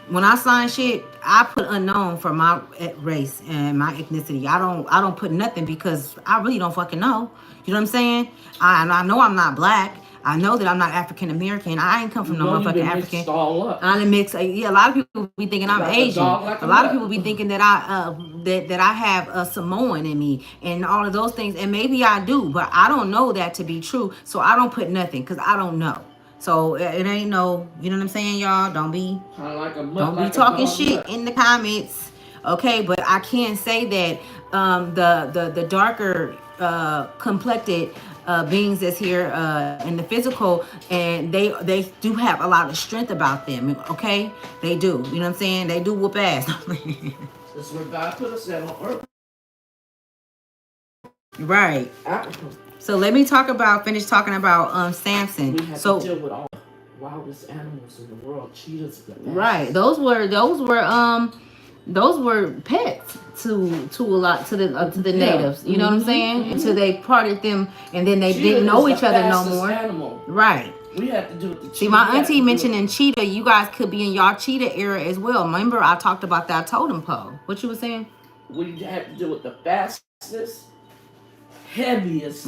Speaker 1: When I sign shit, I put unknown for my race and my ethnicity. I don't put nothing because I really don't fucking know. You know what I'm saying? I know I'm not black. I know that I'm not African American. I ain't come from no motherfucking African. I done mix. Yeah, a lot of people be thinking I'm Asian. A lot of people be thinking that I have a Samoan in me and all of those things. And maybe I do, but I don't know that to be true. So I don't put nothing because I don't know. So it ain't no, you know what I'm saying, y'all? Don't be talking shit in the comments, okay? But I can say that the darker complected beings that's here in the physical, and they do have a lot of strength about them, okay? They do, you know what I'm saying? They do whoop ass.
Speaker 2: That's where God put us at on earth.
Speaker 1: Right. So let me finish talking about Samson.
Speaker 2: We have to deal with all the wildest animals in the world, cheetahs.
Speaker 1: Right. Those were pets to the natives. You know what I'm saying? Until they parted them, and then they didn't know each other no more.
Speaker 2: Animal.
Speaker 1: Right.
Speaker 2: We have to do with the cheetah.
Speaker 1: See, my auntie mentioning cheetah. You guys could be in y'all cheetah era as well. Remember, I talked about that totem pole. What you were saying?
Speaker 2: We have to deal with the fastest, heaviest,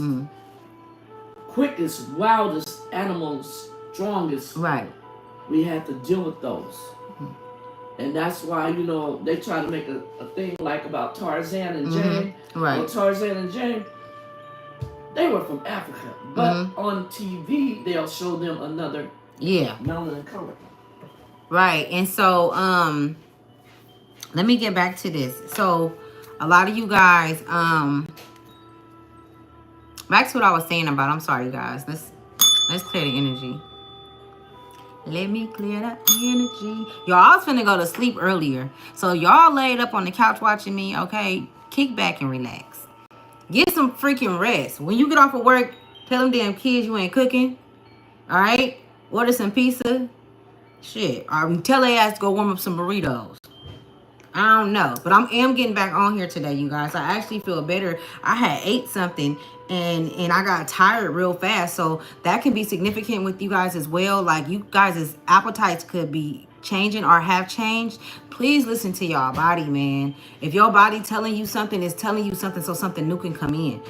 Speaker 2: quickest, wildest animals, strongest.
Speaker 1: Right.
Speaker 2: We have to deal with those. And that's why, they try to make a thing like about Tarzan and Jane.
Speaker 1: Right.
Speaker 2: Well, Tarzan and Jane, They were from Africa, but on TV they'll show them another melanin color.
Speaker 1: Right. And so let me get back to this. So a lot of you guys, back to what I was saying about, I'm sorry guys. Let's clear the energy. Let me clear that energy. Y'all, I was finna go to sleep earlier. So y'all laid up on the couch watching me, okay? Kick back and relax. Get some freaking rest. When you get off of work, tell them damn kids you ain't cooking. All right? Order some pizza. Shit. Or tell their ass to go warm up some burritos. I don't know. But I am getting back on here today, you guys. I actually feel better. I had ate something and I got tired real fast. So that can be significant with you guys as well. Like you guys' appetites could be changing or have changed. Please listen to y'all body, man. If your body telling you something, it's telling you something so something new can come in.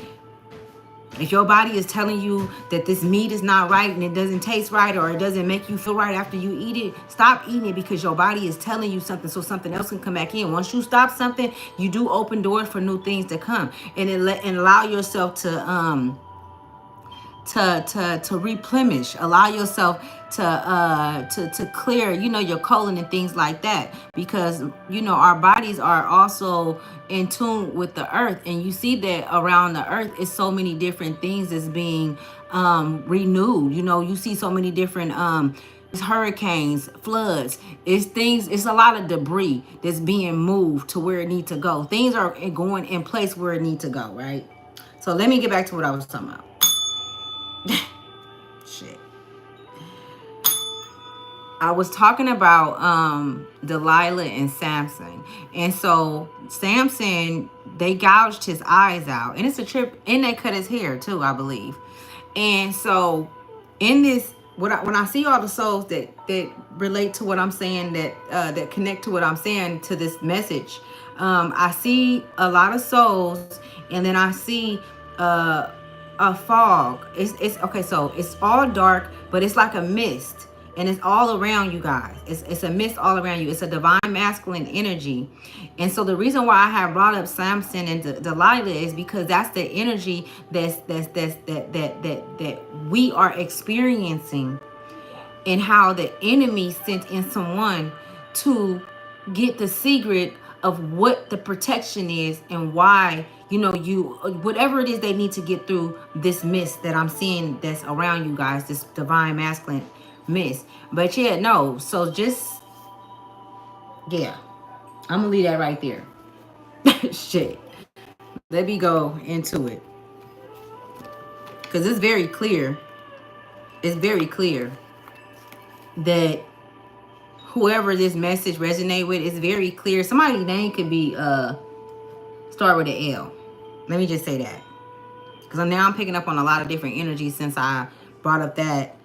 Speaker 1: If your body is telling you that this meat is not right and it doesn't taste right or it doesn't make you feel right after you eat it, stop eating it because your body is telling you something so something else can come back in. Once you stop something, you do open doors for new things to come, and allow yourself to replenish, allow yourself to clear, you know, your colon and things like that, because you know our bodies are also in tune with the earth, and you see that around the earth is so many different things that's being renewed. You know, you see so many different hurricanes, floods, it's a lot of debris that's being moved to where it needs to go. Things are going in place where it needs to go, right? So let me get back to what I was talking about. Shit. I was talking about Delilah and Samson. And so Samson, they gouged his eyes out. And it's a trip, and they cut his hair too, I believe. And so in this, when I see all the souls that relate to what I'm saying, that connect to what I'm saying to this message, I see a lot of souls, and then I see a fog. It's okay. So it's all dark, but it's like a mist, and it's all around you guys. It's a mist all around you. It's a divine masculine energy, and so the reason why I have brought up Samson and Delilah is because that's the energy that we are experiencing, and how the enemy sent in someone to get the secret of what the protection is and why, you know, whatever it is they need to get through this mist that I'm seeing that's around you guys, this divine masculine mist. But yeah, no, so just, yeah, I'm gonna leave that right there. Shit, let me go into it, because it's very clear that whoever this message resonate with, is very clear. Somebody's name could be start with an L. Let me just say that, because now I'm picking up on a lot of different energies since I brought up that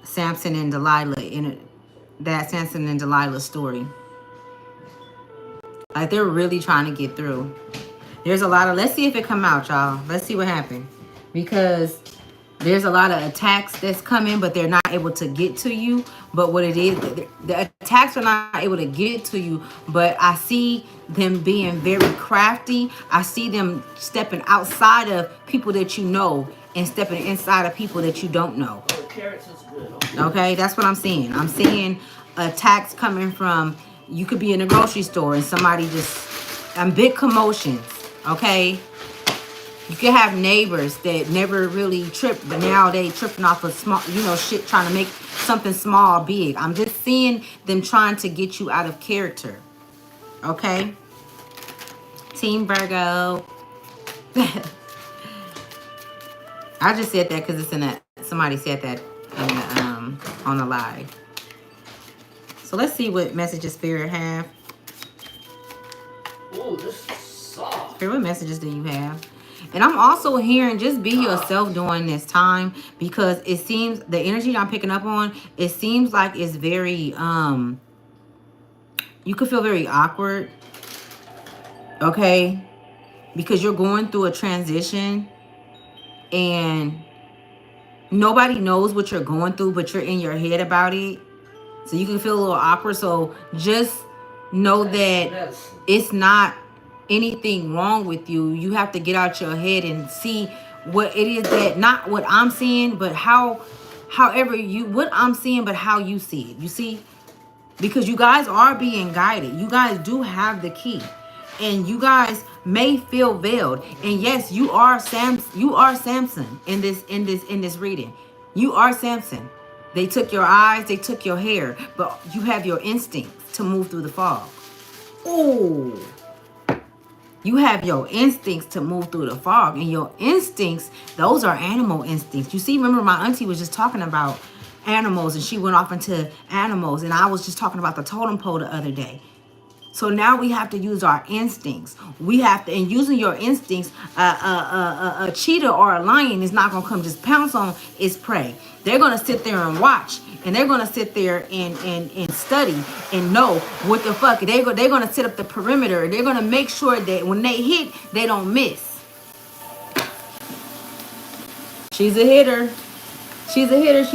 Speaker 1: Samson and Delilah story. Like, they're really trying to get through. There's a lot of, let's see if it come out, y'all. Let's see what happened, because there's a lot of attacks that's coming, but they're not able to get to you. But what it is, the attacks are not able to get to you, but I see them being very crafty. I see them stepping outside of people that you know and stepping inside of people that you don't know.
Speaker 2: Oh, carrots is good.
Speaker 1: Okay, that's what I'm seeing. I'm seeing attacks coming from, you could be in a grocery store and somebody just, big commotions, okay? You could have neighbors that never really tripped, but now they tripping off of small, you know, shit, trying to make something small big. I'm just seeing them trying to get you out of character. Okay? Team Virgo. I just said that because it's in a, somebody said that in the, on the live. So let's see what messages Spirit have.
Speaker 2: Oh, this is soft.
Speaker 1: Spirit, what messages do you have? And I'm also hearing, just be yourself during this time, because it seems the energy I'm picking up on, it seems like it's very, you could feel very awkward, okay? Because you're going through a transition and nobody knows what you're going through, but you're in your head about it. So you can feel a little awkward. So just know that it's not anything wrong with you. You have to get out your head and see what it is that, not what I'm seeing, but however what I'm seeing, but how you see it. You see? Because you guys are being guided. You guys do have the key. And you guys may feel veiled. And yes, you are Samson in this reading. You are Samson. They took your eyes, they took your hair, but you have your instincts to move through the fog. Ooh. You have your instincts to move through the fog. And your instincts, those are animal instincts. You see, remember my auntie was just talking about animals, and she went off into animals, and I was just talking about the totem pole the other day. So now we have to use our instincts. We have to, and using your instincts, a cheetah or a lion is not gonna come just pounce on its prey. They're gonna sit there and watch, and they're gonna sit there and study and know what the fuck. They're gonna set up the perimeter. They're gonna make sure that when they hit, they don't miss. She's a hitter. She's a hitter.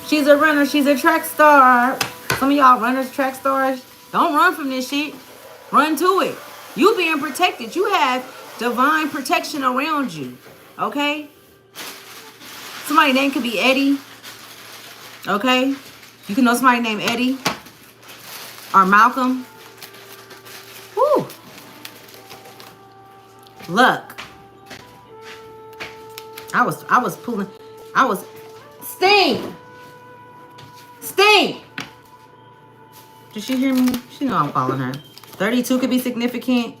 Speaker 1: She's a runner. She's a track star. Some of y'all runners, track stars, don't run from this shit. Run to it. You being protected. You have divine protection around you. Okay? Somebody's name could be Eddie. Okay? You can know somebody named Eddie or Malcolm. Woo. Luck. I was pulling. Sting. Did she hear me? She know I'm calling her. 32 could be significant.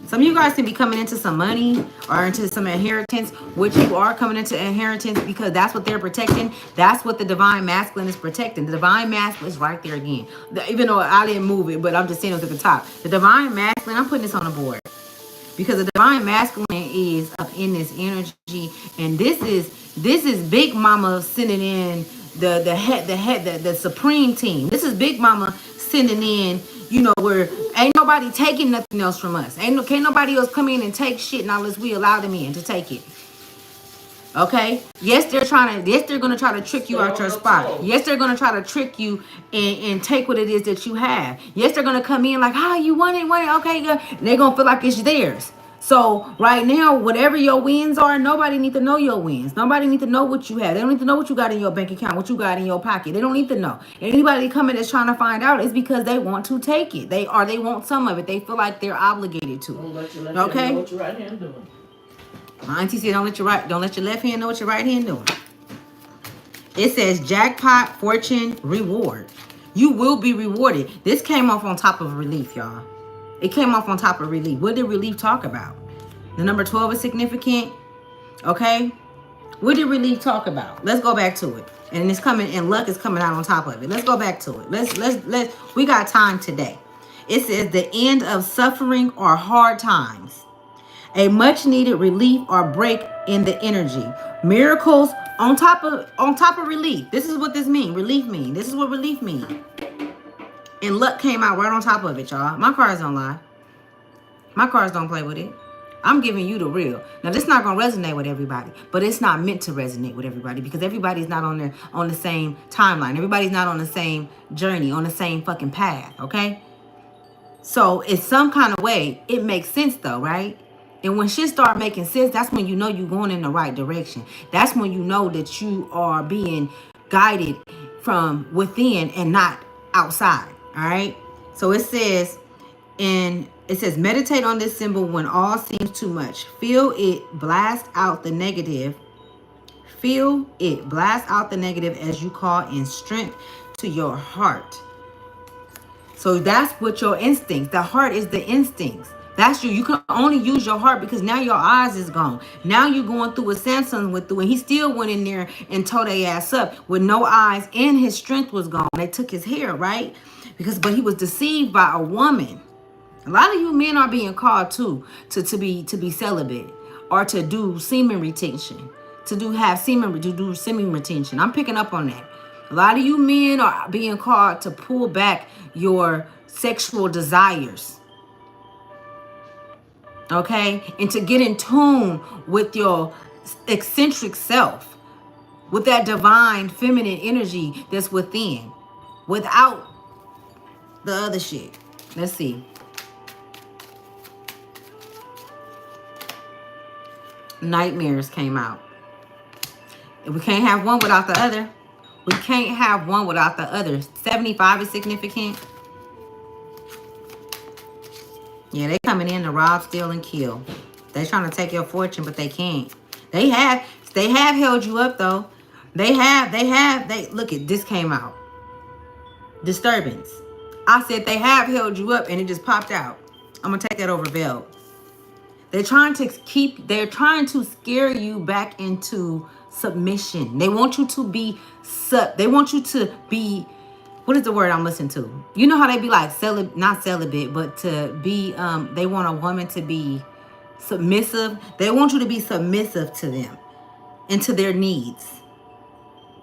Speaker 1: Some of you guys can be coming into some money or into some inheritance, which you are coming into inheritance because that's what they're protecting. That's what the divine masculine is protecting. The divine masculine is right there again. Even though I didn't move it, but I'm just saying it was at the top. The divine masculine, I'm putting this on the board because the divine masculine is up in this energy, and this is Big Mama sending in the supreme team. This is Big Mama sending in, where ain't nobody taking nothing else from us. Can't nobody else come in and take shit unless we allow them in to take it. Okay? Yes, they're gonna try to trick you out your spot. Yes, they're gonna try to trick you and take what it is that you have. Yes, they're gonna come in like, you want it, okay, good. And they're gonna feel like it's theirs. So right now, whatever your wins are, nobody need to know your wins. Nobody need to know what you have. They don't need to know what you got in your bank account, what you got in your pocket. They don't need to know. And anybody coming that's trying to find out is because they want to take it. They want some of it. They feel like they're obligated to. Okay.
Speaker 2: Know what your right hand doing.
Speaker 1: My auntie said, don't let your left hand know what your right hand doing. It says jackpot, fortune, reward. You will be rewarded. This came off on top of relief, y'all. It came off on top of relief. What did relief talk about? The number 12 is significant. Okay. What did relief talk about? Let's go back to it. And it's coming, and luck is coming out on top of it. Let's go back to it. Let's we got time today. It says the end of suffering or hard times. A much needed relief or break in the energy. Miracles on top of relief. This is what this means. Relief mean. This is what relief means. And luck came out right on top of it, y'all. My cards don't lie. My cards don't play with it. I'm giving you the real. Now, this is not gonna resonate with everybody, but it's not meant to resonate with everybody because everybody's not on the same timeline. Everybody's not on the same journey, on the same fucking path. Okay. So in some kind of way, it makes sense though, right? And when shit start making sense, that's when you know you're going in the right direction. That's when you know that you are being guided from within and not outside. All right. So it says meditate on this symbol when all seems too much. Feel it blast out the negative. Feel it blast out the negative as you call in strength to your heart. So that's what your instincts. The heart is the instincts. That's you. You can only use your heart because now your eyes is gone. Now you're going through what Samson went through, and he still went in there and tore their ass up with no eyes, and his strength was gone. They took his hair, right? But he was deceived by a woman. A lot of you men are being called to be celibate or to do semen retention, to do semen retention. I'm picking up on that. A lot of you men are being called to pull back your sexual desires. Okay? And to get in tune with your eccentric self, with that divine feminine energy that's within, without the other shit. Let's see. Nightmares came out. We can't have one without the other. We can't have one without the other. 75 is significant. Yeah, they coming in to rob, steal, and kill. They trying to take your fortune, but they can't. They have held you up though. They look at this came out. Disturbance. I said they have held you up and it just popped out. I'm gonna take that over veiled. They're trying to scare you back into submission. They want you to be what is the word I'm listening to? You know how they be like not celibate, but to be they want a woman to be submissive. They want you to be submissive to them and to their needs.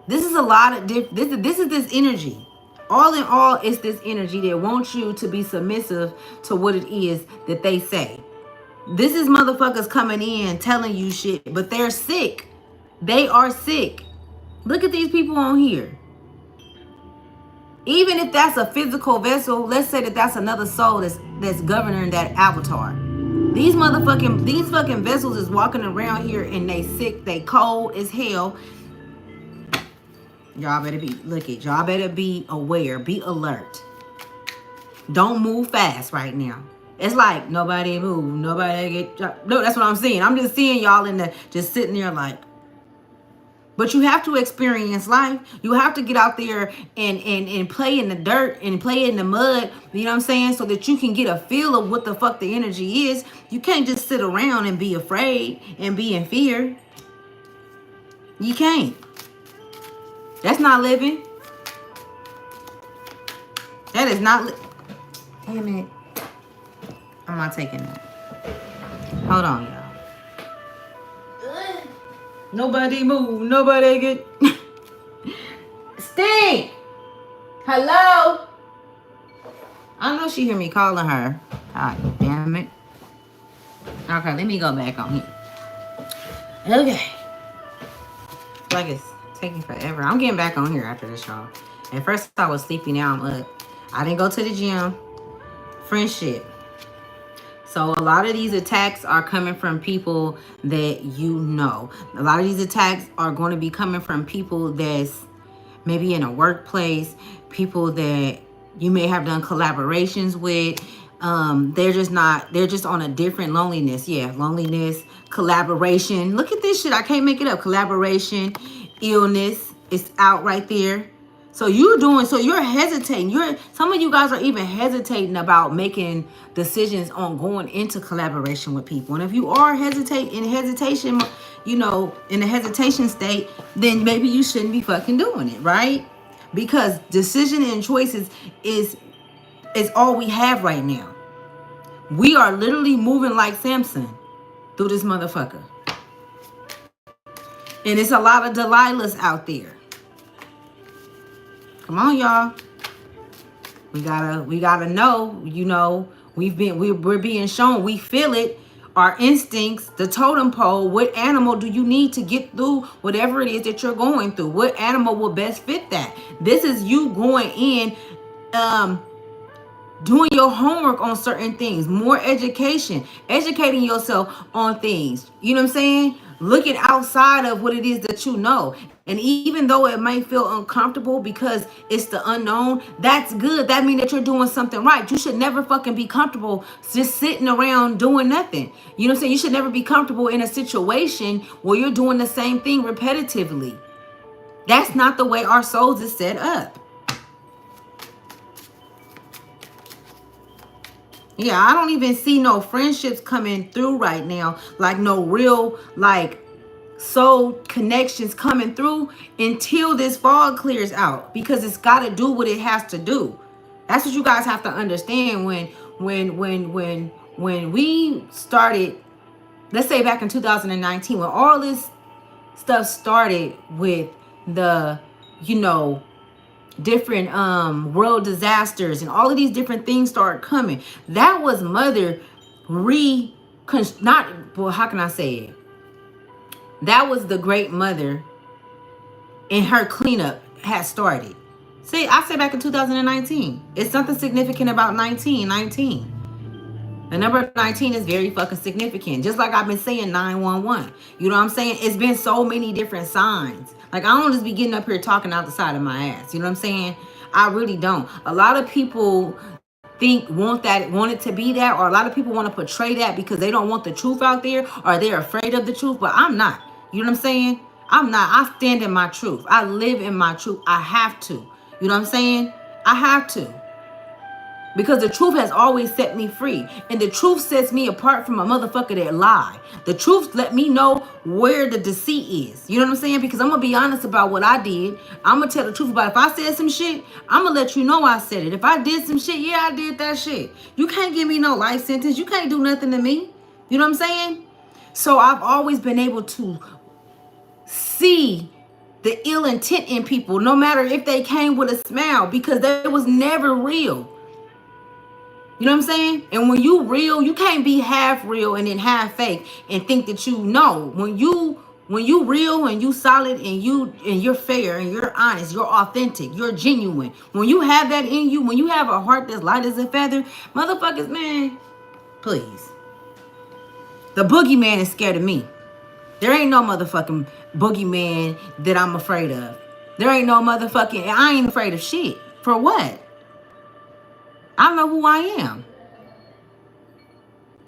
Speaker 1: This is a lot of this is this energy. All in all, it's this energy that wants you to be submissive to what it is that they say. This is motherfuckers coming in telling you shit, but they're sick. They are sick. Look at these people on here. Even if that's a physical vessel, let's say that that's another soul that's governing that avatar. These fucking vessels is walking around here and they sick, they cold as hell. Y'all better be aware, be alert. Don't move fast right now. It's like nobody move, nobody get. No, that's what I'm seeing. I'm just seeing y'all just sitting there like. But you have to experience life. You have to get out there and play in the dirt and play in the mud. You know what I'm saying? So that you can get a feel of what the fuck the energy is. You can't just sit around and be afraid and be in fear. You can't. That's not living. That is not. Damn it. I'm not taking that. Hold on, y'all. Nobody move. Nobody get. Stink. Hello. I know she hear me calling her. God damn it. Okay, let me go back on here. Okay. Like it's taking forever. I'm getting back on here after this, y'all. At first I was sleepy. Now I'm up. I didn't go to the gym. Friendship. So a lot of these attacks are coming from people that you know. A lot of these attacks are going to be coming from people that's maybe in a workplace, people that you may have done collaborations with. They're just on a different loneliness. Yeah, loneliness, collaboration. Look at this shit. I can't make it up. Collaboration, illness. It's out right there. So you're hesitating. Some of you guys are even hesitating about making decisions on going into collaboration with people. And if you are in hesitation, in a hesitation state, then maybe you shouldn't be fucking doing it, right? Because decision and choices is all we have right now. We are literally moving like Samson through this motherfucker. And it's a lot of Delilahs out there. Come on, y'all. We gotta know, we're being shown, we feel it, our instincts, the totem pole. What animal do you need to get through whatever it is that you're going through? What animal will best fit that? This is you going in, doing your homework on certain things, more educating yourself on things. You know what I'm saying? Looking outside of what it is that you know. And even though it might feel uncomfortable because it's the unknown, that's good. That means that you're doing something right. You should never fucking be comfortable just sitting around doing nothing. You know what I'm saying? You should never be comfortable in a situation where you're doing the same thing repetitively. That's not the way our souls is set up. Yeah, I don't even see no friendships coming through right now. Like no real, soul connections coming through until this fog clears out. Because it's got to do what it has to do. That's what you guys have to understand. When we started, let's say back in 2019, when all this stuff started with the, different world disasters and all of these different things started coming. That was mother how can I say it? That was the great mother and her cleanup had started. See, I said back in 2019. It's something significant about 1919. The number 19 is very fucking significant. Just like I've been saying 911. You know what I'm saying? It's been so many different signs. Like, I don't just be getting up here talking out the side of my ass. You know what I'm saying? I really don't. A lot of people want it to be that, or a lot of people want to portray that because they don't want the truth out there, or they're afraid of the truth. But I'm not. You know what I'm saying? I'm not. I stand in my truth. I live in my truth. I have to. You know what I'm saying? I have to. Because the truth has always set me free. And the truth sets me apart from a motherfucker that lie. The truth let me know where the deceit is. You know what I'm saying? Because I'm going to be honest about what I did. I'm going to tell the truth about it. If I said some shit, I'm going to let you know I said it. If I did some shit, yeah, I did that shit. You can't give me no life sentence. You can't do nothing to me. You know what I'm saying? So I've always been able to see the ill intent in people, no matter if they came with a smile, because they was never real. You know what I'm saying? And when you real, you can't be half real and then half fake and think that you know. When you real and you solid and you're fair and you're honest, you're authentic, you're genuine. When you have that in you, when you have a heart that's light as a feather, motherfuckers, man, please. The boogeyman is scared of me. There ain't no motherfucking boogeyman that I'm afraid of. There ain't no motherfucking, I ain't afraid of shit. For what? I know who I am.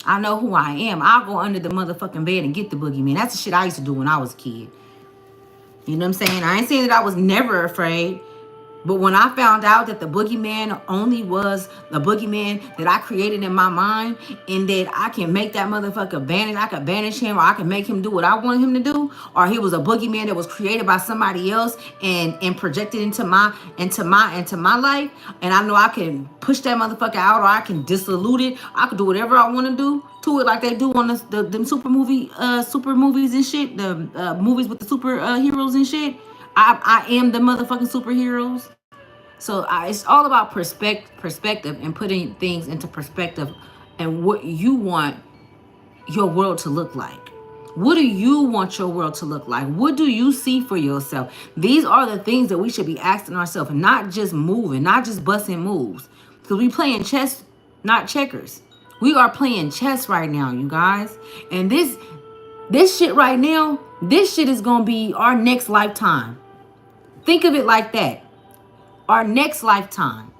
Speaker 1: I know who I am. I'll go under the motherfucking bed and get the boogeyman. That's the shit I used to do when I was a kid. You know what I'm saying? I ain't saying that I was never afraid. But when I found out that the boogeyman only was the boogeyman that I created in my mind, and that I can make that motherfucker banish, I could banish him, or I can make him do what I want him to do, or he was a boogeyman that was created by somebody else and projected into my life, and I know I can push that motherfucker out, or I can dissolute it, I can do whatever I want to do to it, like they do on them super movies and shit, the movies with the super heroes and shit. I am the motherfucking superheroes. So it's all about perspective and putting things into perspective and what you want your world to look like. What do you want your world to look like? What do you see for yourself? These are the things that we should be asking ourselves, not just moving, not just busting moves. Because we playing chess, not checkers. We are playing chess right now, you guys. And this shit right now, this shit is gonna be our next lifetime. Think of it like that. Our next lifetime.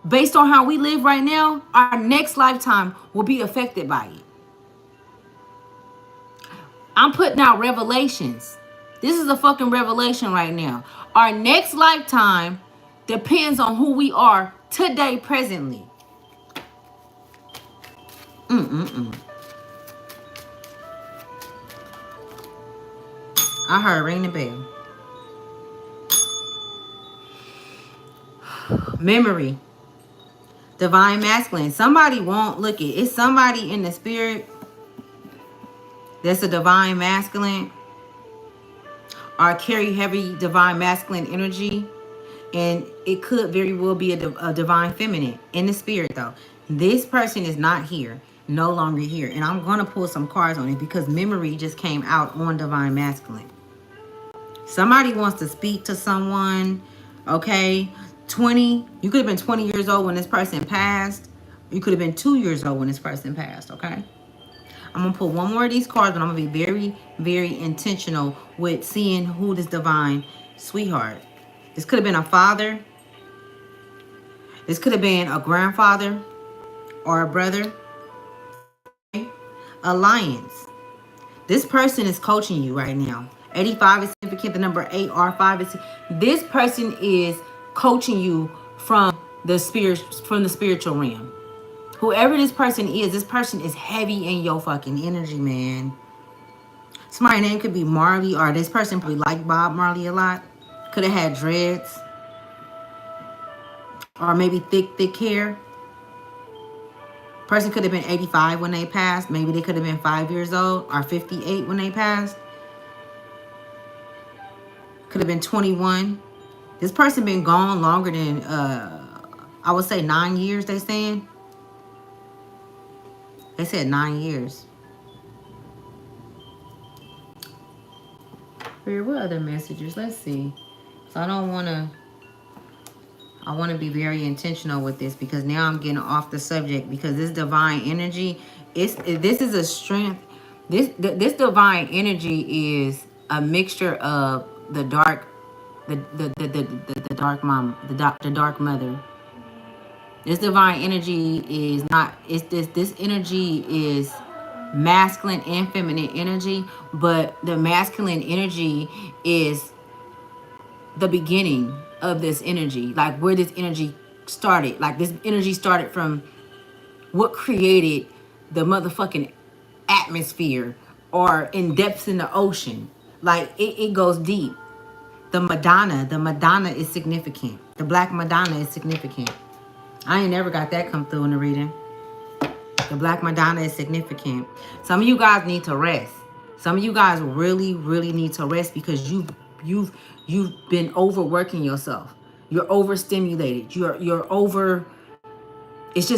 Speaker 1: Based on how we live right now, our next lifetime will be affected by it. I'm putting out revelations. This is a fucking revelation right now. Our next lifetime depends on who we are today, presently. I heard ring the bell. Memory. Divine masculine. Somebody won't look it. It's somebody in the spirit that's a divine masculine or carry heavy divine masculine energy. And it could very well be a divine feminine in the spirit, though. This person is not here, no longer here. And I'm going to pull some cards on it because memory just came out on divine masculine. Somebody wants to speak to someone, okay? 20, you could have been 20 years old when this person passed. You could have been 2 years old when this person passed, okay? I'm going to pull one more of these cards, but I'm going to be very, very intentional with seeing who this divine sweetheart. This could have been a father. This could have been a grandfather or a brother. Alliance. This person is coaching you right now. 85 is significant. The number 8, R5 is. This person is coaching you from the spiritual realm. Whoever this person is heavy in your fucking energy, man. Somebody's name could be Marley, or this person probably liked Bob Marley a lot. Could have had dreads. Or maybe thick hair. Person could have been 85 when they passed. Maybe they could have been 5 years old or 58 when they passed. Could have been 21. This person been gone longer than, I would say 9 years, they saying. They said 9 years. What other messages? Let's see. So I don't want I want to be very intentional with this because now I'm getting off the subject because this divine energy, this is a strength. This divine energy is a mixture of the dark, the dark mom, the dark mother. This divine energy is not. It's this energy is masculine and feminine energy, but the masculine energy is the beginning of this energy, like where this energy started. Like this energy started from what created the motherfucking atmosphere or in depths in the ocean. Like it goes deep. The Madonna is significant. The Black Madonna is significant. I ain't never got that come through in the reading. The Black Madonna is significant. Some of you guys need to rest. Some of you guys really, really need to rest because you've been overworking yourself. You're overstimulated. You're over. It's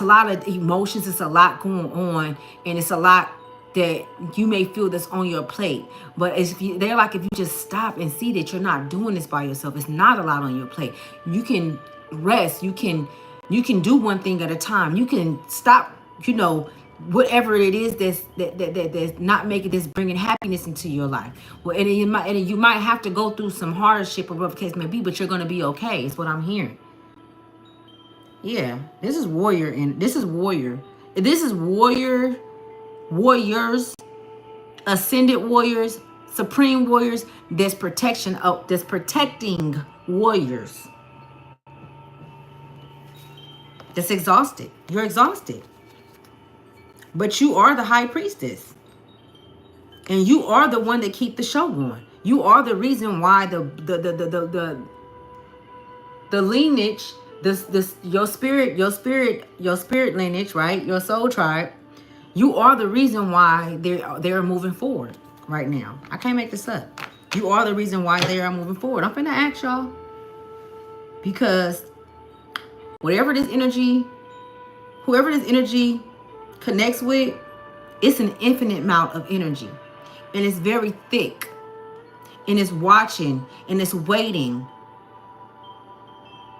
Speaker 1: a lot of emotions. It's a lot going on, and it's a lot that you may feel that's on your plate. But they're like, if you just stop and see that you're not doing this by yourself, it's not a lot on your plate. You can rest. You can do one thing at a time. You can stop. Whatever it is that's not making this bringing happiness into your life. Well, and you might have to go through some hardship or whatever the case may be, but you're gonna be okay. Is what I'm hearing. Yeah, this is warrior, and this is warrior. This is warriors, ascended warriors, supreme warriors. There's protection of there's protecting warriors. That's exhausted. You're exhausted. But you are the high priestess. And you are the one that keep the show going. You are the reason why the lineage, your spirit lineage, right? Your soul tribe. You are the reason why they're moving forward right now. I can't make this up. You are the reason why they are moving forward. I'm finna ask y'all. Because whoever this energy connects with, it's an infinite amount of energy. And it's very thick. And it's watching. And it's waiting.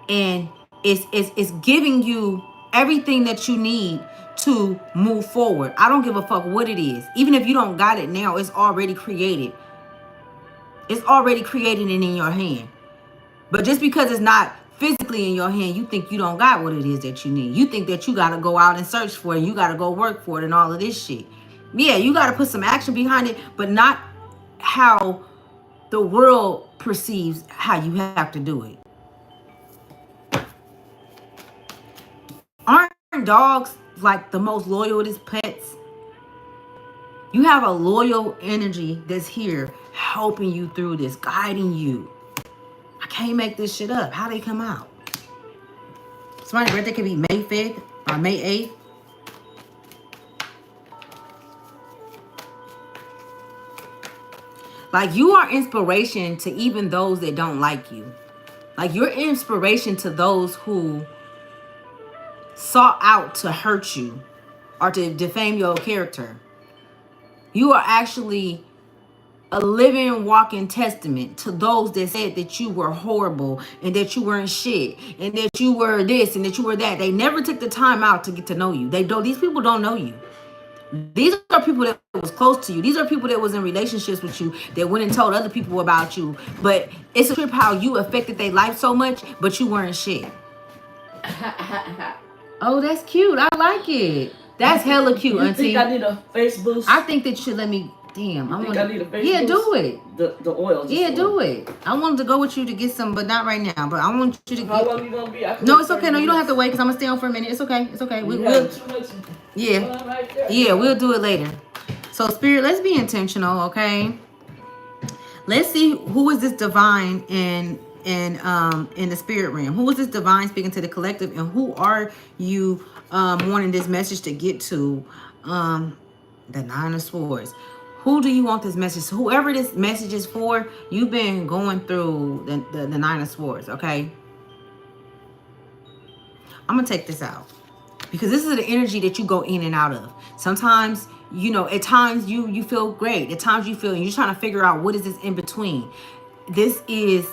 Speaker 1: And it's giving you everything that you need to move forward. I don't give a fuck what it is. Even if you don't got it now, it's already created. It's already created and in your hand. But just because it's not physically in your hand, you think you don't got what it is that you need. You think that you got to go out and search for it. And you got to go work for it and all of this shit. Yeah, you got to put some action behind it, but not how the world perceives how you have to do it. Aren't dogs like the most loyalist pets? You have a loyal energy that's here helping you through this, guiding you. I can't make this shit up. How they come out? Somebody's birthday could be May 5th or May 8th. Like, you are inspiration to even those that don't like you. Like, you're inspiration to those who sought out to hurt you or to defame your character. You are actually a living, walking testament to those that said that you were horrible and that you weren't shit and that you were this and that you were that. They never took the time out to get to know you. These people don't know you. These are people that was close to you. These are people that was in relationships with you that went and told other people about you. But it's a trip how you affected their life so much, but you weren't shit. Oh, that's cute. I like it. That's hella cute, auntie.
Speaker 2: You think I need a face boost?
Speaker 1: I think that you should let me. Damn,
Speaker 2: I need a face
Speaker 1: boost?
Speaker 2: Do
Speaker 1: it.
Speaker 2: The oil.
Speaker 1: Do it. I wanted to go with you to get some, but not right now. But I want you to.
Speaker 2: How long you gonna be?
Speaker 1: No, it's okay. No, you don't have to wait because I'm gonna stay on for a minute. It's okay. It's okay. We'll. Yeah. Right, yeah, we'll do it later. So, Spirit, let's be intentional, okay? Let's see who is this divine in the spirit realm. Who is this divine speaking to the collective, and who are you wanting this message to get to? The Nine of Swords. Who do you want this message? Whoever this message is for, you've been going through the Nine of Swords, okay? I'm gonna take this out because this is the energy that you go in and out of. Sometimes, at times you feel great. At times you feel, and you're trying to figure out what is this in between. This is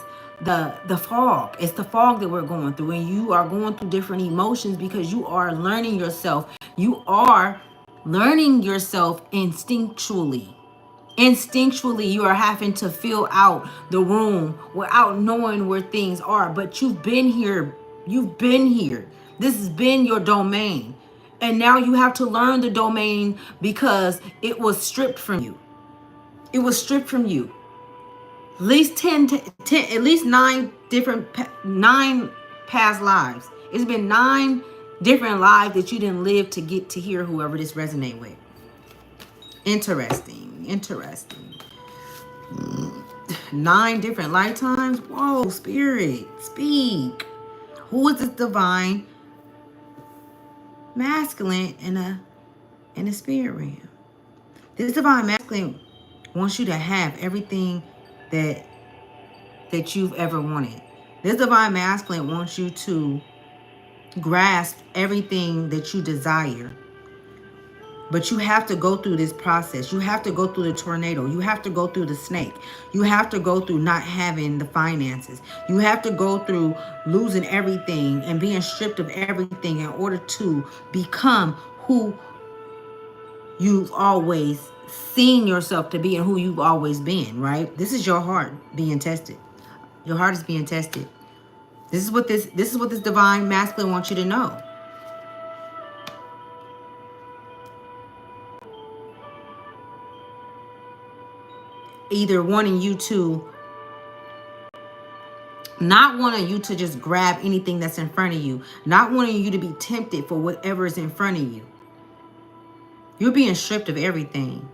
Speaker 1: the fog. It's the fog that we're going through, and you are going through different emotions because you are learning yourself. You are learning yourself instinctually. Instinctually, you are having to fill out the room without knowing where things are. But you've been here. You've been here. This has been your domain. And now you have to learn the domain because it was stripped from you. It was stripped from you. At least 10, at least 9 past lives. It's been 9 different lives that you didn't live to get to hear whoever this resonate with. Interesting. Interesting. 9 different lifetimes. Whoa, spirit, speak. Who is this divine masculine in a spirit realm? This divine masculine wants you to have everything that you've ever wanted. This divine masculine wants you to grasp everything that you desire. But you have to go through this process. You have to go through the tornado. You have to go through the snake. You have to go through not having the finances. You have to go through losing everything and being stripped of everything in order to become who you've always seen yourself to be and who you've always been, right? This is your heart being tested. Your heart is being tested. This is what this divine masculine wants you to know. Either wanting you to, not wanting you to just grab anything that's in front of you, not wanting you to be tempted for whatever is in front of you. You're being stripped of everything.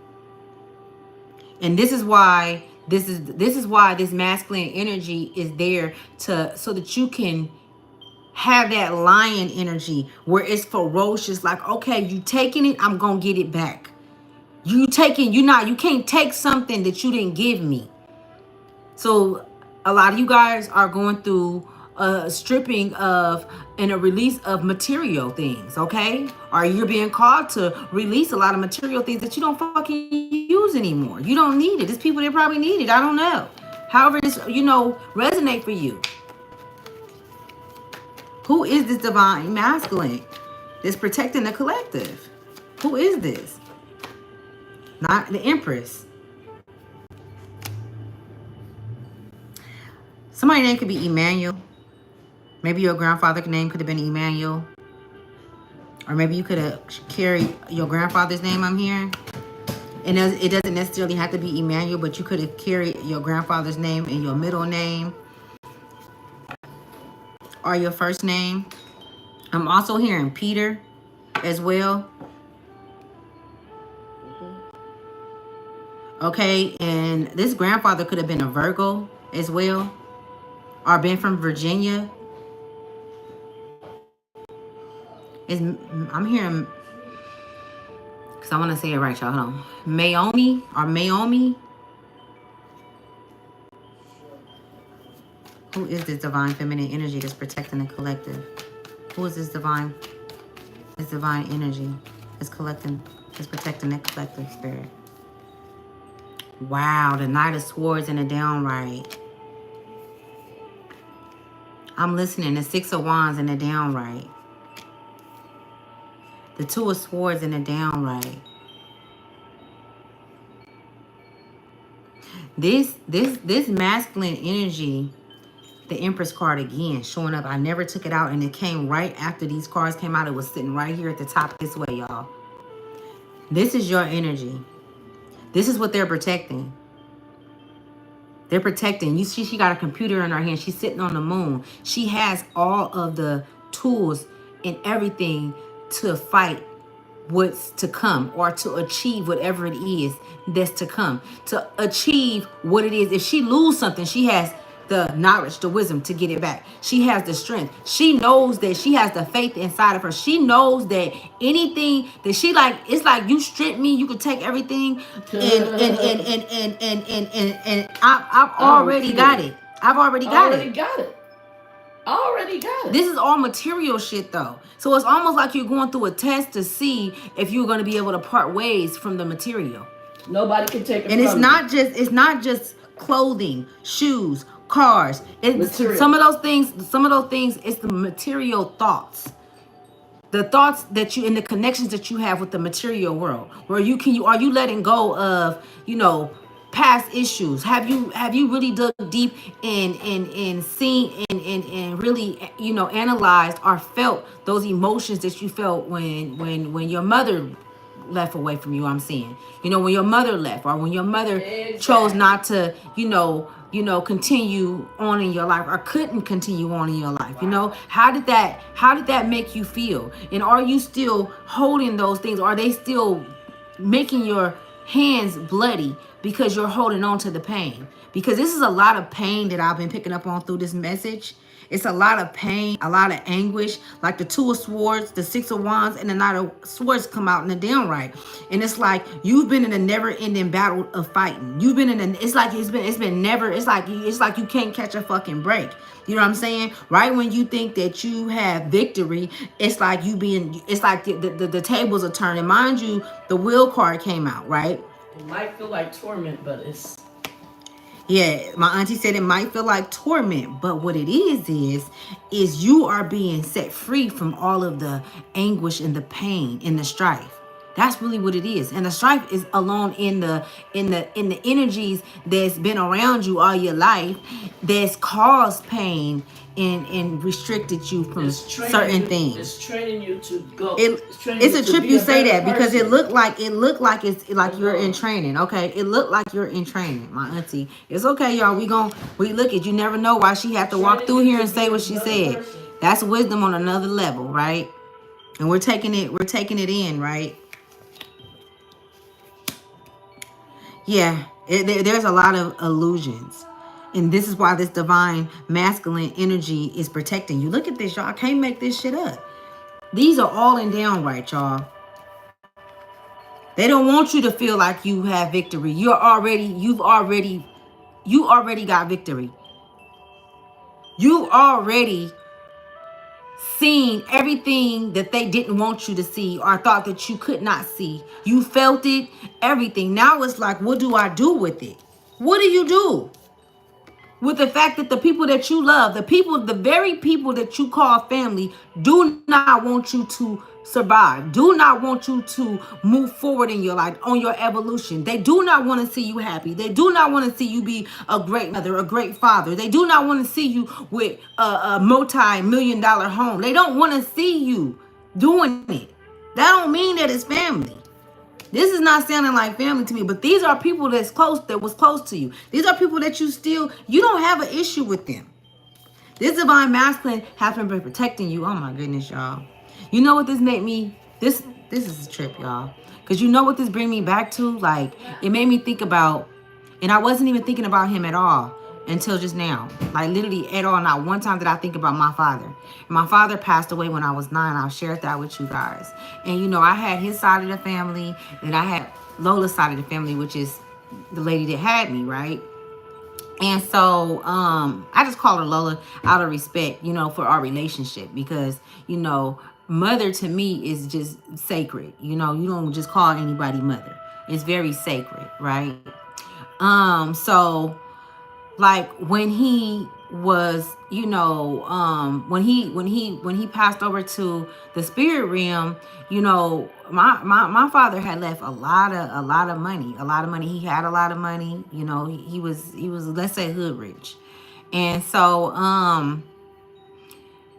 Speaker 1: And this is why this masculine energy is there so that you can have that lion energy where it's ferocious, like, okay, you taking it, I'm gonna get it back. You can't take something that you didn't give me. So a lot of you guys are going through a stripping of and a release of material things, okay? Or you're being called to release a lot of material things that you don't fucking use anymore. You don't need it. There's people that probably need it. I don't know. However this, resonate for you. Who is this divine masculine that's protecting the collective? Who is this? Not the Empress. Somebody's name could be Emmanuel. Maybe your grandfather's name could have been Emmanuel. Or maybe you could have carried your grandfather's name, I'm hearing. And it doesn't necessarily have to be Emmanuel, but you could have carried your grandfather's name and your middle name. Or your first name. I'm also hearing Peter as well. Okay, and this grandfather could have been a Virgo as well. Or been from Virginia. I'm hearing, because I want to say it right, y'all. Hold on. Mayomi. Who is this divine feminine energy that's protecting the collective? Who is this divine energy that's protecting the collective spirit? Wow, the Knight of Swords and the downright. I'm listening. The Six of Wands and the downright. The Two of Swords and the downright. This masculine energy, the Empress card again, showing up. I never took it out, and it came right after these cards came out. It was sitting right here at the top this way, y'all. This is your energy. This is what they're protecting. They're protecting. You see, she got a computer in her hand. She's sitting on the moon. She has all of the tools and everything to fight what's to come, or to achieve whatever it is that's to come, to achieve what it is. If she lose something, she has the knowledge, the wisdom to get it back. She has the strength. She knows that she has the faith inside of her. She knows that anything that she like, it's like, you strip me, you could take everything, and I've already got it. I've already got it. This is all material shit though. So it's almost like you're going through a test to see if you're going to be able to part ways from the material.
Speaker 2: Nobody can take it.
Speaker 1: And it's not just clothing, shoes, cars. Some of those things, it's the material thoughts. The thoughts that you and the connections that you have with the material world, where are you letting go of, past issues? Have you really dug deep and seen and really, analyzed or felt those emotions that you felt when your mother left away from you? I'm saying, when your mother left, or when your mother chose not to, continue on in your life, or couldn't continue on in your life. How did that make you feel? And are you still holding those things? Are they still making your hands bloody because you're holding on to the pain? Because this is a lot of pain that I've been picking up on through this message. It's a lot of pain, a lot of anguish. Like the Two of Swords, the Six of Wands, and the Knight of Swords come out in the downright. And it's like you've been in a never-ending battle of fighting. You've been in a. It's been never. It's like you can't catch a fucking break. You know what I'm saying? Right when you think that you have victory, it's like the tables are turning. Mind you, the Wheel card came out, right?
Speaker 2: It might feel like torment, but it's...
Speaker 1: Yeah, my auntie said it might feel like torment, but what it is you are being set free from all of the anguish and the pain and the strife. That's really what it is. And the strife is alone in the energies that's been around you all your life, that's caused pain and restricted you from certain things.
Speaker 2: It's training you to go.
Speaker 1: It's a trip you say that, because it looked like it's like you're in training. Okay, it looked like you're in training, my auntie. It's okay, y'all. We look at you. Never know why she had to walk through here and say what she said. That's wisdom on another level, right? And we're taking it in, right? Yeah, there's a lot of illusions. And this is why this divine masculine energy is protecting you. Look at this, y'all. I can't make this shit up. These are all in downright, y'all. They don't want you to feel like you have victory. You already got victory. You already seen everything that they didn't want you to see or thought that you could not see. You felt it, everything. Now it's like, what do I do with it? What do you do with the fact that the people that you love, the very people that you call family, do not want you to survive, do not want you to move forward in your life, on your evolution? They do not want to see you happy. They do not want to see you be a great mother, a great father. They do not want to see you with a multi-million-dollar home. They don't want to see you doing it. That don't mean that it's family. This is not sounding like family to me, but these are people that was close to you. These are people that you don't have an issue with them. This divine masculine has been protecting you. Oh my goodness, y'all. You know what this made me? This is a trip, y'all. Because you know what this bring me back to? Like, it made me think about, and I wasn't even thinking about him at all until just now. Like, literally at all. Not one time did I think about my father. My father passed away when I was 9. I've shared that with you guys. And, I had his side of the family, and I had Lola's side of the family, which is the lady that had me, right? And so I just call her Lola out of respect, for our relationship, because, mother to me is just sacred. You don't just call anybody mother. It's very sacred, right? So like when he was, when he passed over to the spirit realm, my father had left a lot of money. He had a lot of money. He was let's say hood rich. And so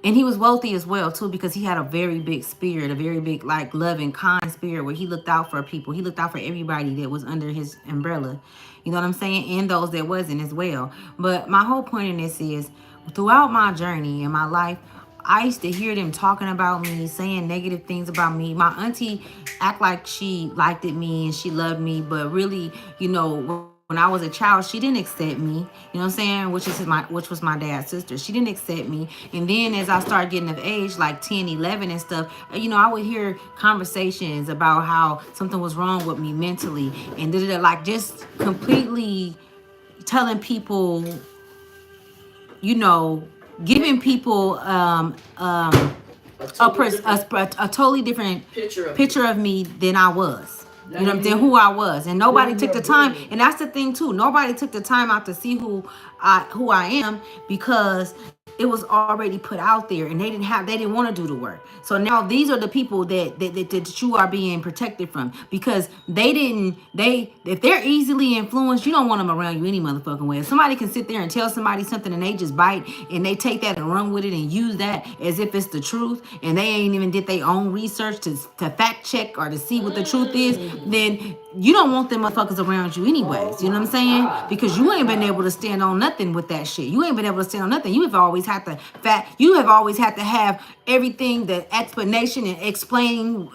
Speaker 1: and he was wealthy as well too, because he had a very big spirit, a very big, like, loving, kind spirit, where he looked out for people. He looked out for everybody that was under his umbrella. You know what I'm saying? And those that wasn't as well. But my whole point in this is, throughout my journey in my life, I used to hear them talking about me, saying negative things about me. My auntie act like she liked me and she loved me, but really, when I was a child, she didn't accept me, what I'm saying? Which was my dad's sister. She didn't accept me. And then as I started getting of age, like 10, 11 and stuff, I would hear conversations about how something was wrong with me mentally. And like just completely telling people, giving people a totally different picture of me than I was. You know what I'm saying? Who I was, and nobody took the time. And that's the thing too. Nobody took the time out to see who I am, because it was already put out there, and they didn't want to do the work. So now these are the people that you are being protected from, because if they're easily influenced, you don't want them around you any motherfucking way. If somebody can sit there and tell somebody something and they just bite and they take that and run with it and use that as if it's the truth, and they ain't even did their own research to fact check or to see what the truth is, then you don't want them motherfuckers around you anyways. You know what I'm saying? Because you ain't been able to stand on nothing with that shit. You ain't been able to stand on nothing. You have always had to have everything, the explanation and explaining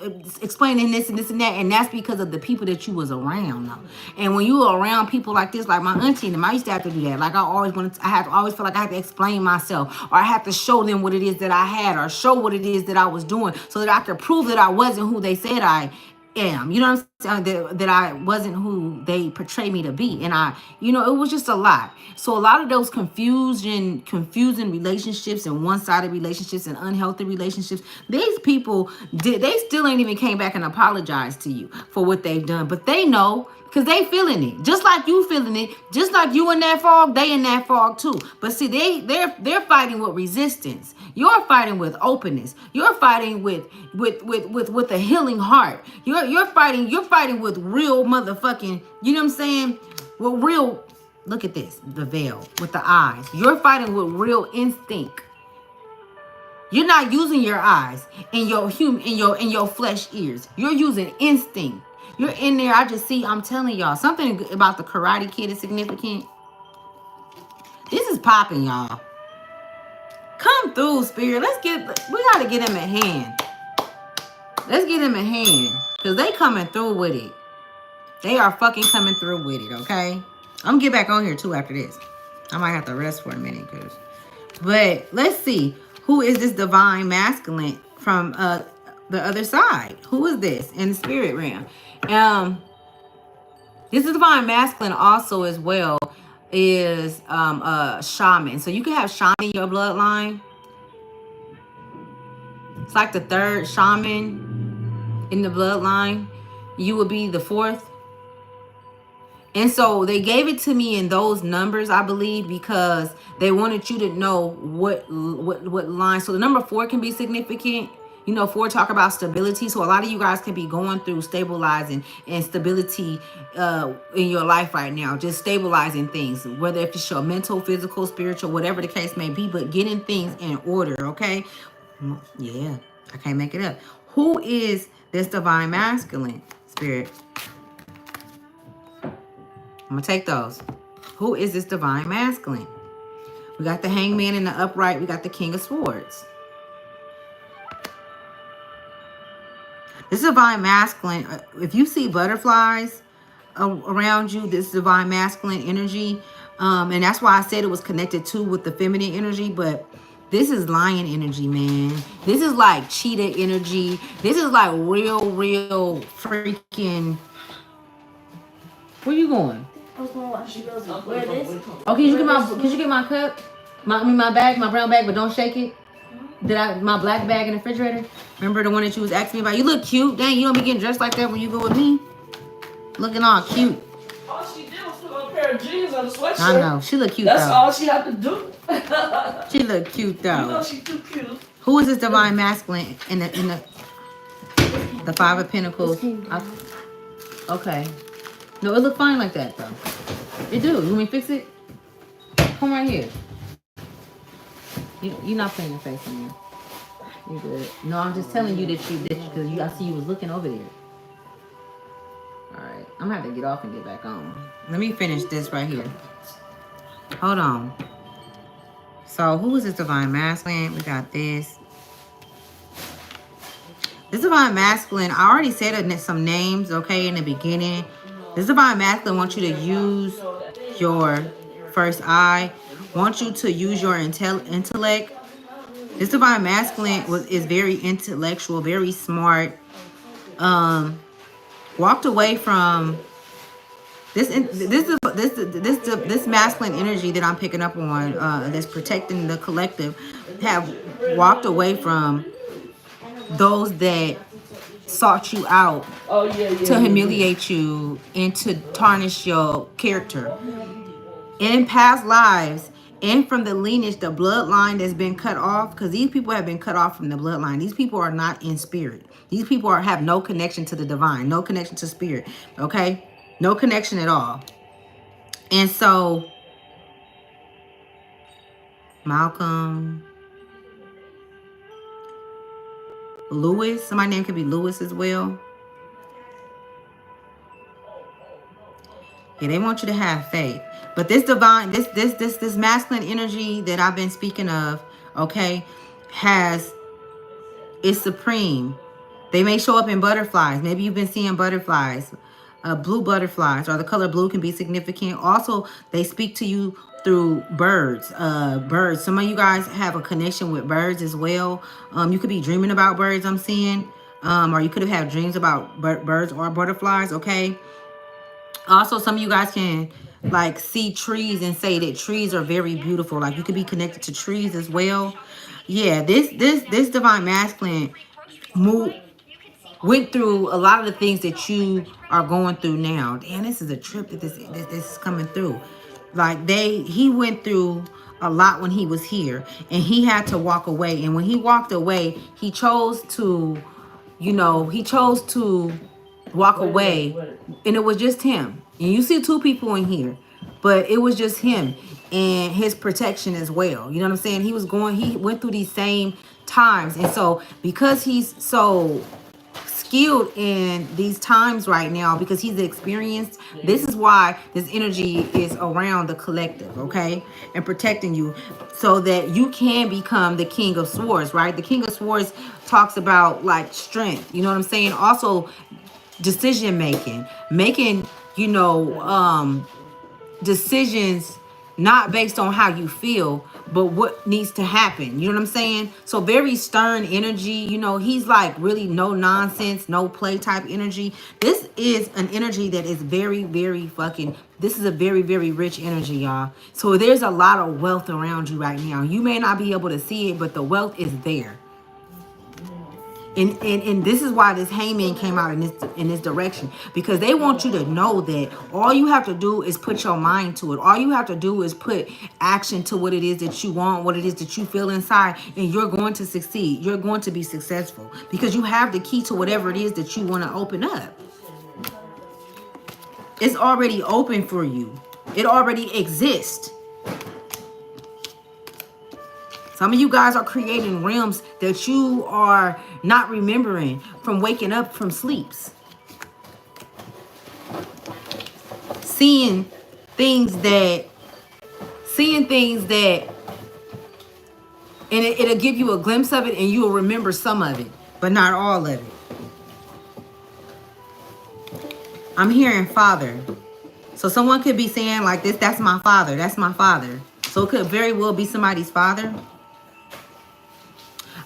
Speaker 1: this and this and that, and that's because of the people that you was around though. And when you were around people like this, like my auntie and them, I used to have to do that. Like I always feel like I had to explain myself, or I have to show them what it is that I had, or show what it is that I was doing, so that I could prove that I wasn't who they said I am. You know what I'm saying? That I wasn't who they portray me to be. And it was just a lot. So a lot of those confusing relationships and one-sided relationships and unhealthy relationships, these people they still ain't even came back and apologized to you for what they've done. But they know, because they feeling it. Just like you feeling it. Just like you in that fog, they in that fog too. But see, they're fighting with resistance. You're fighting with openness. You're fighting with a healing heart. You're fighting with real motherfucking, you know what I'm saying? With real, look at this, the veil with the eyes. You're fighting with real instinct. You're not using your eyes and your flesh ears. You're using instinct. You're in there. I'm telling y'all, something about the Karate Kid is significant. This is popping, y'all. Come through, Spirit. We gotta get him a hand. Let's get him a hand. Because they coming through with it. They are fucking coming through with it, okay? I'm gonna get back on here too after this. I might have to rest for a minute. But let's see. Who is this divine masculine from the other side? Who is this in the spirit realm? This is divine masculine also as well is a shaman. So you can have shaman in your bloodline. It's like the third shaman in the bloodline. You would be the fourth. And so they gave it to me in those numbers, I believe, because they wanted you to know what line. So the number 4 can be significant. 4 talk about stability. So a lot of you guys can be going through stabilizing and stability in your life right now. Just stabilizing things, whether if it's your mental, physical, spiritual, whatever the case may be, but getting things in order, okay? Yeah, I can't make it up. Who is this divine masculine, Spirit? I'm going to take those. Who is this divine masculine? We got the hangman in the upright. We got the king of swords. This divine masculine, if you see butterflies around you, this divine masculine energy, and that's why I said it was connected too with the feminine energy, but this is lion energy, man. This is like cheetah energy. This is like real freaking... Where you going?
Speaker 3: I was gonna watch you guys wear this.
Speaker 1: Oh, can you get my cup? My bag, my brown bag, but don't shake it. My black bag in the refrigerator? Remember the one that you was asking me about? You look cute. Dang, you don't be getting dressed like that when you go with me. Looking all cute.
Speaker 2: All she did was put on a pair of jeans on a sweatshirt.
Speaker 1: I know. She look cute,
Speaker 2: That's
Speaker 1: though.
Speaker 2: all she had to do.
Speaker 1: She look cute, though.
Speaker 2: You know she too cute.
Speaker 1: Who is this divine masculine in the 5 of Pentacles? Okay. No, it look fine like that, though. It do. You want me to fix it? Come right here. You're not putting your face in there. You're good. No, I'm just telling you because I see you was looking over there. All right. I'm going to have to get off and get back on. Let me finish this right here. Hold on. So, who is this divine masculine? We got this. This divine masculine, I already said some names, okay, in the beginning. This divine masculine wants you to use your first eye. Wants you to use your intellect. This divine masculine is very intellectual, very smart. Walked away from this masculine energy that I'm picking up on, that's protecting the collective. Have walked away from those that sought you out to
Speaker 2: yeah.
Speaker 1: humiliate you and to tarnish your character. In past lives and from the lineage, the bloodline that's been cut off, because these people have been cut off from the bloodline. These people are not in spirit. These people have no connection to the divine, no connection to spirit, okay? No connection at all. And so, Malcolm, Lewis, somebody's name could be Lewis as well. Yeah, they want you to have faith. But this divine, this masculine energy that I've been speaking of, okay, is supreme. They may show up in butterflies. Maybe you've been seeing butterflies, blue butterflies, or the color blue can be significant. Also, they speak to you through birds. Birds. Some of you guys have a connection with birds as well. You could be dreaming about birds, I'm seeing. Or you could have had dreams about birds or butterflies, okay? Also, some of you guys can like see trees and say that trees are very beautiful. Like you could be connected to trees as well. Yeah, this divine masculine went through a lot of the things that you are going through now. Damn, this is a trip that this is coming through. Like he went through a lot when he was here, and he had to walk away. And when he walked away, he chose to, he chose to walk away, and it was just him. And you see two people in here, but it was just him and his protection as well. You know what I'm saying? He went through these same times, and so because he's so skilled in these times right now, because he's experienced, this is why this energy is around the collective, okay, and protecting you so that you can become the King of Swords, right? The King of Swords talks about like strength, you know what I'm saying? Also decision making, decisions not based on how you feel, but what needs to happen. You know what I'm saying? So very stern energy. He's like really no nonsense, no play type energy. This is an energy that is very, very this is a very, very rich energy, y'all. So there's a lot of wealth around you right now. You may not be able to see it, but the wealth is there. And this is why this hangman came out in this direction, because they want you to know that all you have to do is put your mind to it. All you have to do is put action to what it is that you want, what it is that you feel inside, and you're going to succeed. You're going to be successful because you have the key to whatever it is that you want to open up. It's already open for you. It already exists. Some of you guys are creating realms that you are not remembering from waking up from sleeps. Seeing things that, and it'll give you a glimpse of it and you'll remember some of it, but not all of it. I'm hearing father. So someone could be saying like this, that's my father, that's my father. So it could very well be somebody's father.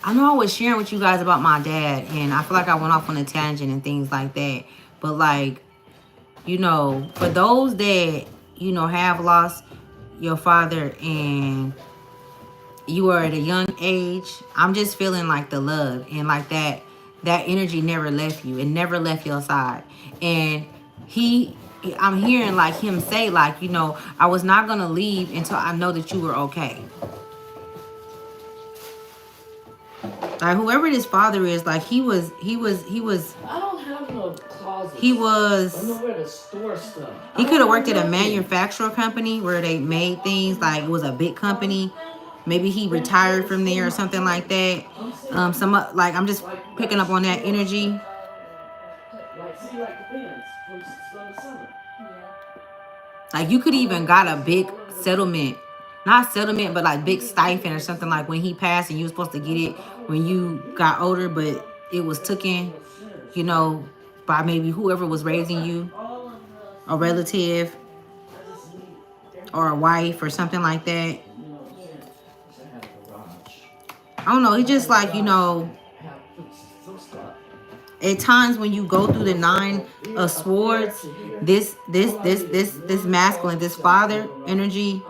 Speaker 1: I know I was sharing with you guys about my dad, and I feel like I went off on a tangent and things like that. But like, for those that, have lost your father and you are at a young age, I'm just feeling like the love and like that energy never left you. It never left your side. And I'm hearing like him say like, I was not going to leave until I know that you were okay. Like whoever this father is, like he was.
Speaker 2: I don't have no closet.
Speaker 1: He was.
Speaker 2: I know where to store stuff.
Speaker 1: He could have worked at a manufacturer company where they made things. Like it was a big company. Maybe he retired from there or something like that. I'm just picking up on that energy.
Speaker 2: Like the fence from summer.
Speaker 1: Like you could even got a big settlement. Not settlement, but like big stipend or something, like when he passed and you were supposed to get it when you got older, but it was taken, by maybe whoever was raising you, a relative or a wife or something like that. I don't know. It's just like, at times when you go through the 9 of Swords, this masculine, this father energy,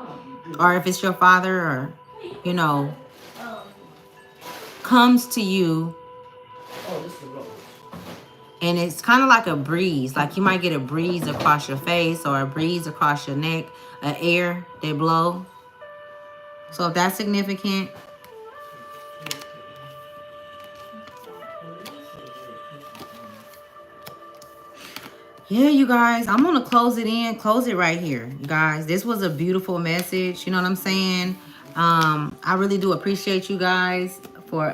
Speaker 1: or if it's your father or, comes to you And it's kind of like a breeze. Like you might get a breeze across your face or a breeze across your neck, an air they blow. So if that's significant. Yeah, you guys, I'm going to close it right here. You guys, this was a beautiful message. You know what I'm saying? I really do appreciate you guys for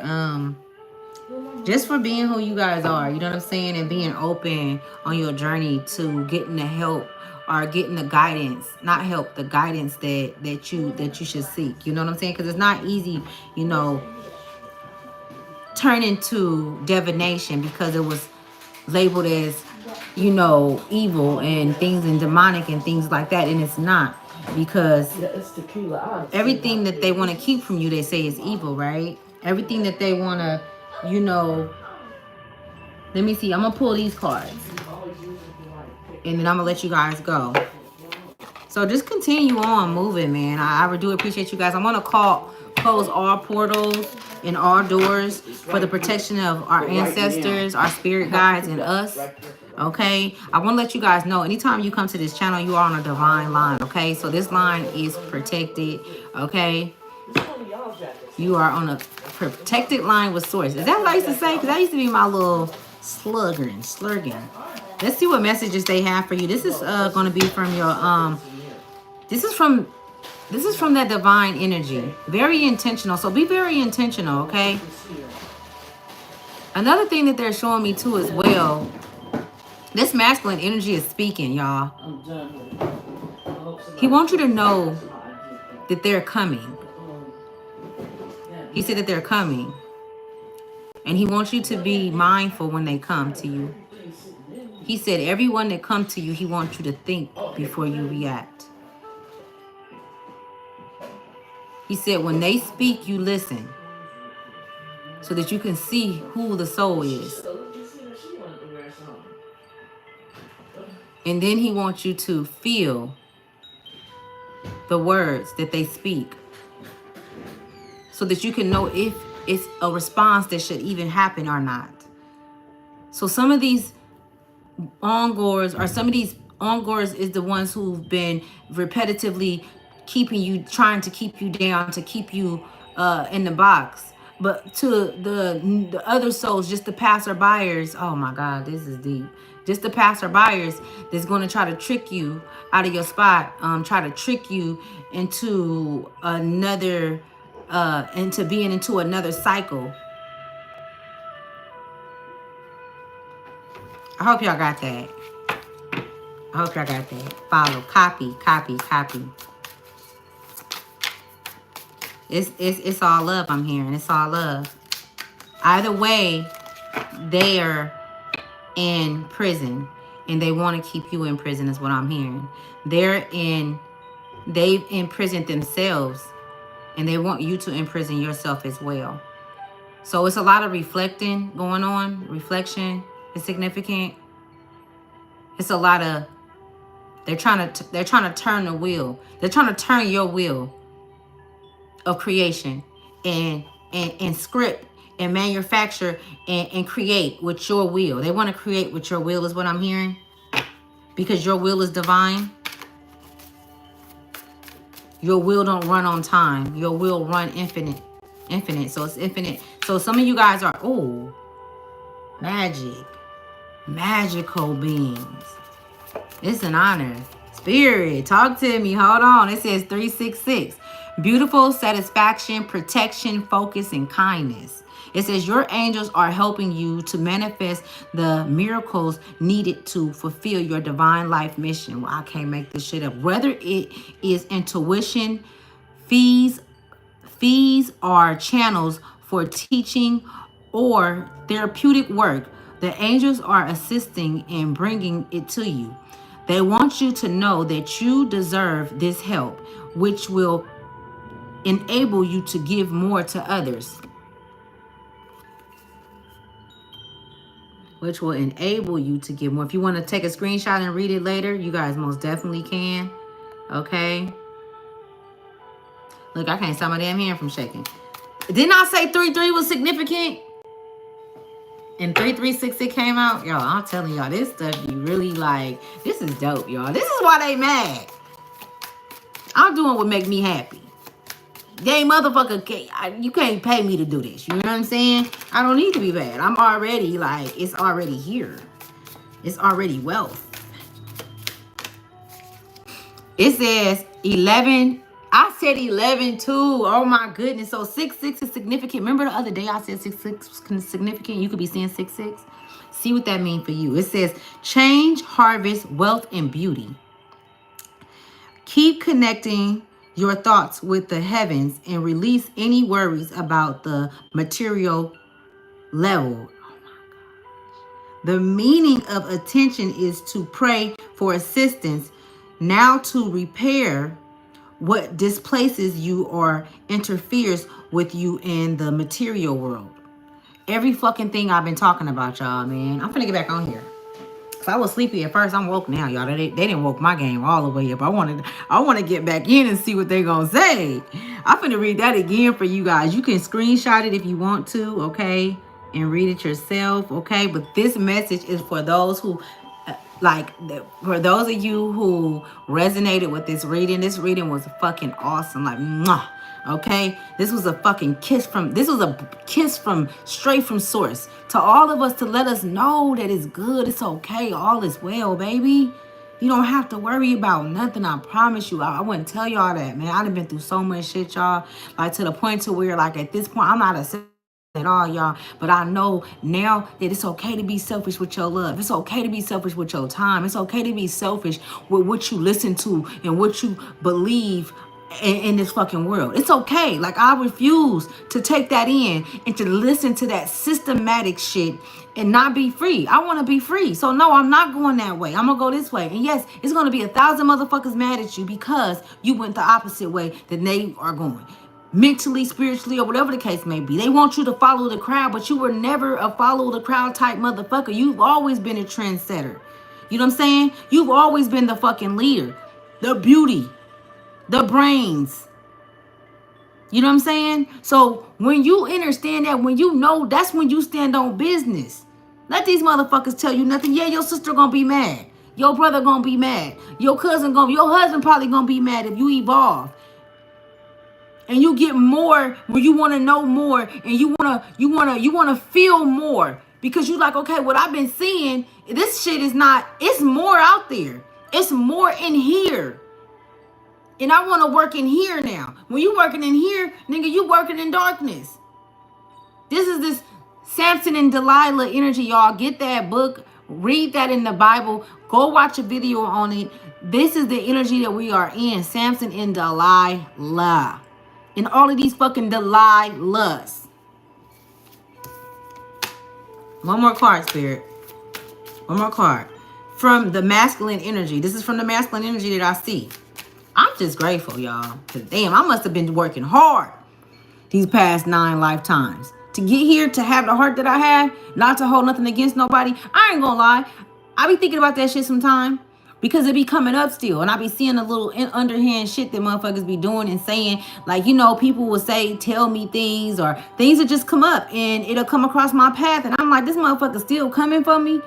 Speaker 1: just for being who you guys are, you know what I'm saying, and being open on your journey to getting the help or getting the guidance, not help, the guidance that you should seek. You know what I'm saying? Because it's not easy, you know, turn into divination because it was labeled as, you know, evil and things and demonic and things like that, and it's not, because everything that they want to keep from you, they say is evil, right? Everything that they want to, you know. Let me see. I'm gonna pull these cards, and then I'm gonna let you guys go. So just continue on moving, man. I do appreciate you guys. I'm gonna close all portals and all doors for the protection of our ancestors, our spirit guides, and us. Okay, I want to let you guys know, anytime you come to this channel, you are on a divine line. Okay, so this line is protected. Okay, you are on a protected line with source. Is that what I used to say? Because that used to be my little slurgan. Let's see what messages they have for you. This is going to be from your this is from that divine energy. Very intentional. So be very intentional, okay? Another thing that they're showing me too as well, this masculine energy is speaking, y'all. He wants you to know that they're coming. He said that they're coming. And he wants you to be mindful when they come to you. He said everyone that comes to you, he wants you to think before you react. He said when they speak, you listen, so that you can see who the soul is. And then he wants you to feel the words that they speak, so that you can know if it's a response that should even happen or not. So some of these Ongors is the ones who've been repetitively trying to keep you down, to keep you in the box. But to the other souls, just the passerbyers, oh my God, this is deep. Just the passerbyers that's going to try to trick you out of your spot, try to trick you into another, into being into another cycle. I hope y'all got that. I hope y'all got that. Follow, copy. It's all love. I'm hearing it's all love. Either way, they are in prison, and they want to keep you in prison. Is what I'm hearing. They've imprisoned themselves, and they want you to imprison yourself as well. So it's a lot of reflecting going on. Reflection is significant. It's a lot of they're trying to turn the wheel. They're trying to turn your wheel of creation and script and manufacture and create with your will. They want to create with your will is what I'm hearing. Because your will is divine. Your will don't run on time. Your will run infinite. So it's infinite. So some of you guys are, magical beings. It's an honor. Spirit, talk to me. Hold on. It says 366. Beautiful satisfaction, protection, focus, and kindness. It says your angels are helping you to manifest the miracles needed to fulfill your divine life mission. Well, I can't make this shit up. Whether it is intuition, fees are channels for teaching or therapeutic work, the angels are assisting in bringing it to you. They want you to know that you deserve this help, which will enable you to give more to others. Which will enable you to give more. If you want to take a screenshot and read it later, you guys most definitely can. Okay. Look, I can't stop my damn hand from shaking. Didn't I say 3-3 was significant? And 3366 came out. Y'all, I'm telling y'all, this stuff you really like. This is dope, y'all. This is why they mad. I'm doing what make me happy. They motherfucker, you can't pay me to do this. You know what I'm saying? I don't need to be bad. I'm already like, it's already here. It's already wealth. It says 11. I said 11 too. Oh my goodness. So 66 is significant. Remember the other day I said 66 was significant? You could be saying 66. See what that means for you. It says change, harvest, wealth, and beauty. Keep connecting your thoughts with the heavens and release any worries about the material level. The meaning of attention is to pray for assistance, now to repair what displaces you or interferes with you in the material world. Every fucking thing I've been talking about, y'all, man. I'm finna get back on here. So I was sleepy at first. I'm woke now, y'all. They didn't woke my game all the way up. I want to get back in and see what they gonna say. I'm finna read that again for you guys. You can screenshot it if you want to, okay, and read it yourself, okay. But this message is for those who, for those of you who resonated with this reading. This reading was fucking awesome, like mwah. Okay, this was a kiss from straight from source to all of us, to let us know that it's good, it's okay, all is well, baby. You don't have to worry about nothing. I promise you. I wouldn't tell y'all that, man. I've been through so much shit, y'all. Like to the point to where, like at this point, I'm not a at all, y'all, but I know now that it's okay to be selfish with your love. It's okay to be selfish with your time. It's okay to be selfish with what you listen to and what you believe in this fucking world. It's okay. Like, I refuse to take that in and to listen to that systematic shit and not be free. I want to be free. So no, I'm not going that way. I'm gonna go this way. And yes, it's gonna be 1,000 motherfuckers mad at you because you went the opposite way that they are going, mentally, spiritually, or whatever the case may be. They want you to follow the crowd, but you were never a follow the crowd type motherfucker. You've always been a trendsetter. You know what I'm saying? You've always been the fucking leader, the beauty, the brains. You know what I'm saying? So when you understand that, when you know, that's when you stand on business. Let these motherfuckers tell you nothing. Yeah, your sister gonna be mad. Your brother gonna be mad. Your husband probably gonna be mad if you evolve. And you get more where you want to know more, and you want to feel more, because you like, okay, what I've been seeing, this shit is not, it's more out there. It's more in here. And I want to work in here now. When you working in here, nigga, you working in darkness. This is this Samson and Delilah energy, y'all. Get that book, read that in the Bible, go watch a video on it. This is the energy that we are in, Samson and Delilah. And all of these fucking Delilahs. One more card, Spirit. One more card. From the masculine energy. This is from the masculine energy that I see. I'm just grateful, y'all. Because damn, I must have been working hard these past 9 lifetimes to get here, to have the heart that I have, not to hold nothing against nobody. I ain't gonna lie. I be thinking about that shit sometime, because it be coming up still. And I be seeing the little underhand shit that motherfuckers be doing and saying. Like, you know, people will say, tell me things, or things that just come up and it'll come across my path. And I'm like, this motherfucker still coming for me?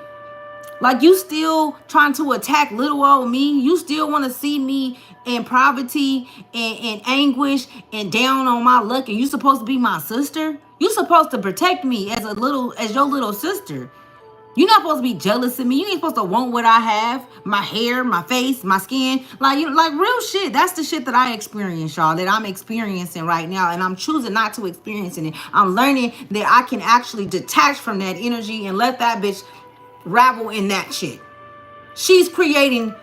Speaker 1: Like, you still trying to attack little old me? You still want to see me in poverty and anguish and down on my luck, and you supposed to be my sister? You supposed to protect me as your little sister. You're not supposed to be jealous of me. You ain't supposed to want what I have. My hair, my face, my skin. Like, you like real shit. That's the shit that I experience, y'all, that I'm experiencing right now. And I'm choosing not to experience it. I'm learning that I can actually detach from that energy and let that bitch ravel in that shit. She's creating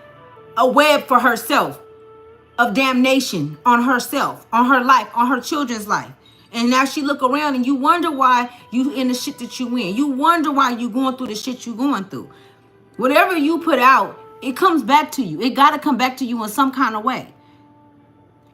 Speaker 1: a web for herself of damnation on herself, on her life, on her children's life. And now she look around and you wonder why you in the shit that you in. You wonder why you going through the shit you going through. Whatever you put out, it comes back to you. It got to come back to you in some kind of way.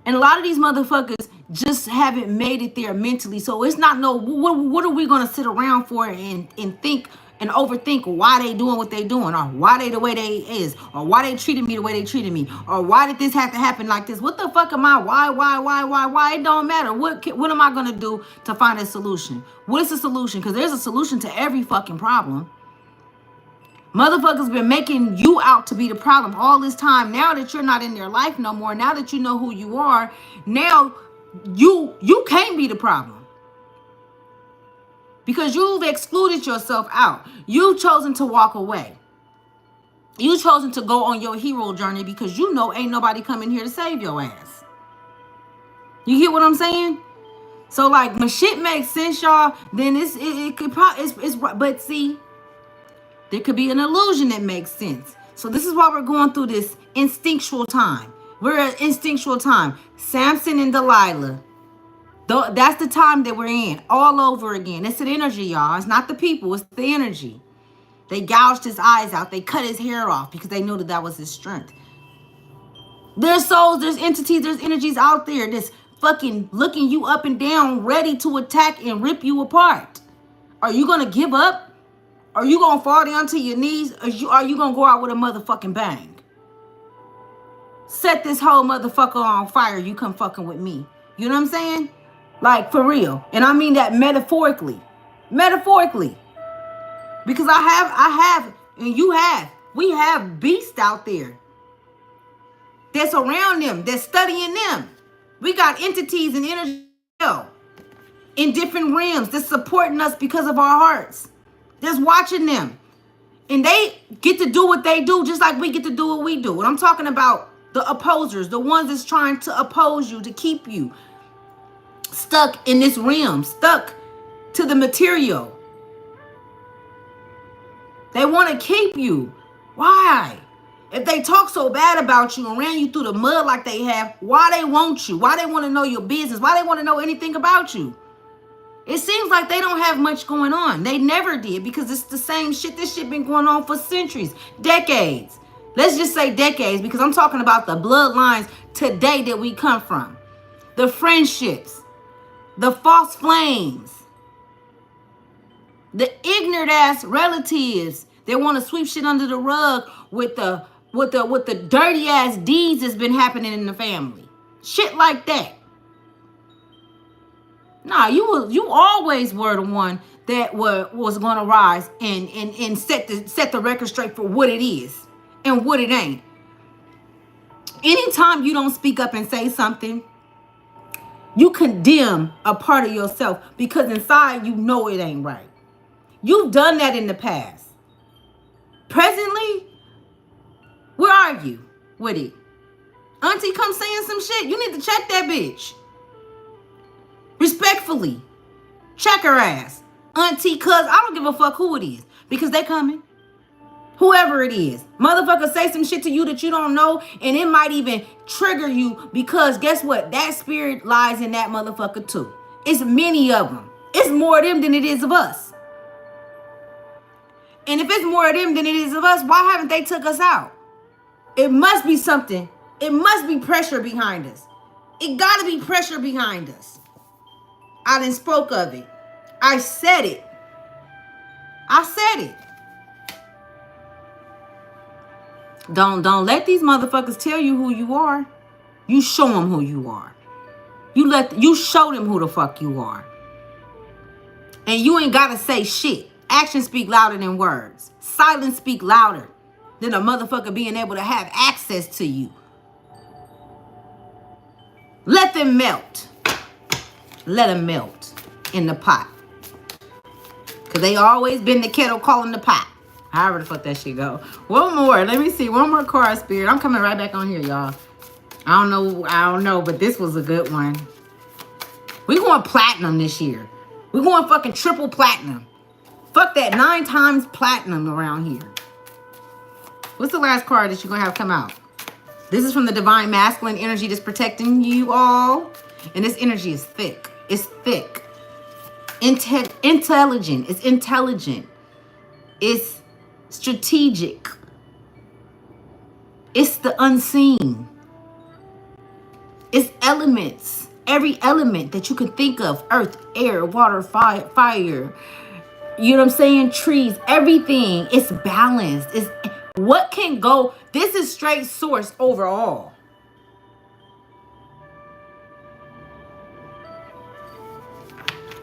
Speaker 1: And a lot of these motherfuckers just haven't made it there mentally. So it's not what are we going to sit around for and think and overthink why they doing what they doing, or why they the way they is, or why they treated me the way they treated me, or why did this have to happen like this? What the fuck am I? Why? It don't matter. What am I gonna do to find a solution? What is the solution? Because there's a solution to every fucking problem. Motherfuckers been making you out to be the problem all this time. Now that you're not in their life no more, now that you know who you are, now you can't be the problem. Because you've excluded yourself out. You've chosen to walk away. You've chosen to go on your hero journey because you know ain't nobody coming here to save your ass. You hear what I'm saying? So like when shit makes sense, y'all, then it could probably it's but see, there could be an illusion that makes sense. So this is why we're going through this instinctual time. We're at instinctual time. Samson and Delilah. That's the time that we're in all over again. It's an energy, y'all. It's not the people. It's the energy. They gouged his eyes out. They cut his hair off because they knew that was his strength. There's souls, there's entities, there's energies out there that's fucking looking you up and down, ready to attack and rip you apart. Are you going to give up? Are you going to fall down to your knees? Or are you going to go out with a motherfucking bang? Set this whole motherfucker on fire. You come fucking with me. You know what I'm saying? Like, for real. And I mean that metaphorically. Metaphorically. Because I have, and you have. We have beasts out there that's around them, that's studying them. We got entities and energy in different realms that's supporting us because of our hearts. That's watching them. And they get to do what they do just like we get to do what we do. And I'm talking about the opposers, the ones that's trying to oppose you, to keep you stuck in this realm, stuck to the material. They want to keep you. Why? If they talk so bad about you and ran you through the mud like they have, why they want you? Why they want to know your business? Why they want to know anything about you? It seems like they don't have much going on. They never did because it's the same shit. This shit been going on for centuries, decades. Let's just say decades because I'm talking about the bloodlines today that we come from. The friendships, the false flames, the ignorant ass relatives that want to sweep shit under the rug with the dirty ass deeds that's been happening in the family. Shit like that. Nah, you always were the one that was gonna rise and set the record straight for what it is and what it ain't. Anytime you don't speak up and say something, you condemn a part of yourself because inside you know it ain't right. You've done that in the past. Presently, where are you with it? Auntie come saying some shit. You need to check that bitch. Respectfully. Check her ass. Auntie, cuz I don't give a fuck who it is. Because they coming. Whoever it is. Motherfucker say some shit to you that you don't know. And it might even trigger you. Because guess what? That spirit lies in that motherfucker too. It's many of them. It's more of them than it is of us. And if it's more of them than it is of us, why haven't they took us out? It must be something. It must be pressure behind us. It gotta be pressure behind us. I done spoke of it. I said it. I said it. Don't let these motherfuckers tell you who you are. You show them who you are. You show them who the fuck you are. And you ain't gotta say shit. Actions speak louder than words. Silence speak louder than a motherfucker being able to have access to you. Let them melt. Let them melt in the pot. Because they always been the kettle calling the pot. However the fuck that shit go. One more. Let me see. One more card, Spirit. I'm coming right back on here, y'all. I don't know, but this was a good one. We going platinum this year. We going fucking triple platinum. Fuck that 9 times platinum around here. What's the last card that you're going to have come out? This is from the divine masculine energy that's protecting you all. And this energy is thick. It's thick. Intelligent. It's intelligent. It's strategic. It's the unseen. It's elements. Every element that you can think of. Earth, air, water, fire. you know what I'm saying, trees, everything. It's balanced. It's what can go. This is straight source overall.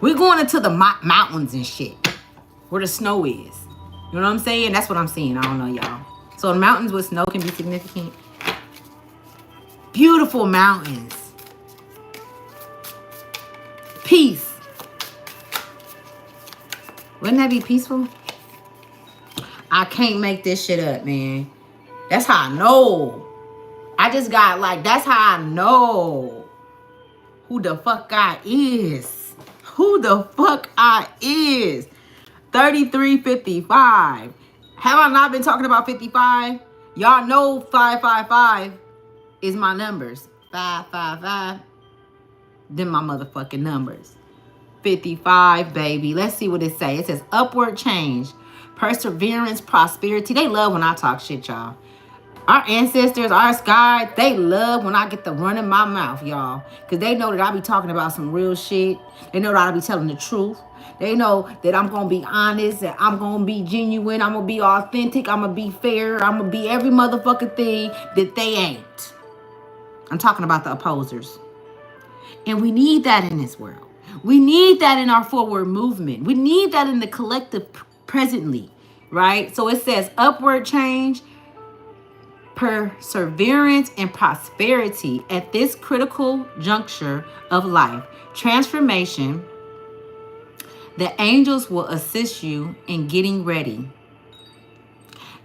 Speaker 1: We're going into the mountains and shit where the snow is. You know what I'm saying? That's what I'm seeing. I don't know, y'all. So the mountains with snow can be significant. Beautiful mountains. Peace. Wouldn't that be peaceful? I can't make this shit up, man. That's how I know. I just got like, that's how I know who the fuck I is. Who the fuck I is. 3355. Have I not been talking about 55? Y'all know 555 is my numbers. 555. Then my motherfucking numbers. 55, baby. Let's see what it says. It says upward change, perseverance, prosperity. They love when I talk shit, y'all. Our ancestors, our sky, they love when I get to run in my mouth, y'all. Because they know that I be talking about some real shit. They know that I be telling the truth. They know that I'm going to be honest, that I'm going to be genuine, I'm going to be authentic, I'm going to be fair, I'm going to be every motherfucking thing that they ain't. I'm talking about the opposers. And we need that in this world. We need that in our forward movement. We need that in the collective presently, right? So it says upward change, perseverance, and prosperity at this critical juncture of life. Transformation. The angels will assist you in getting ready.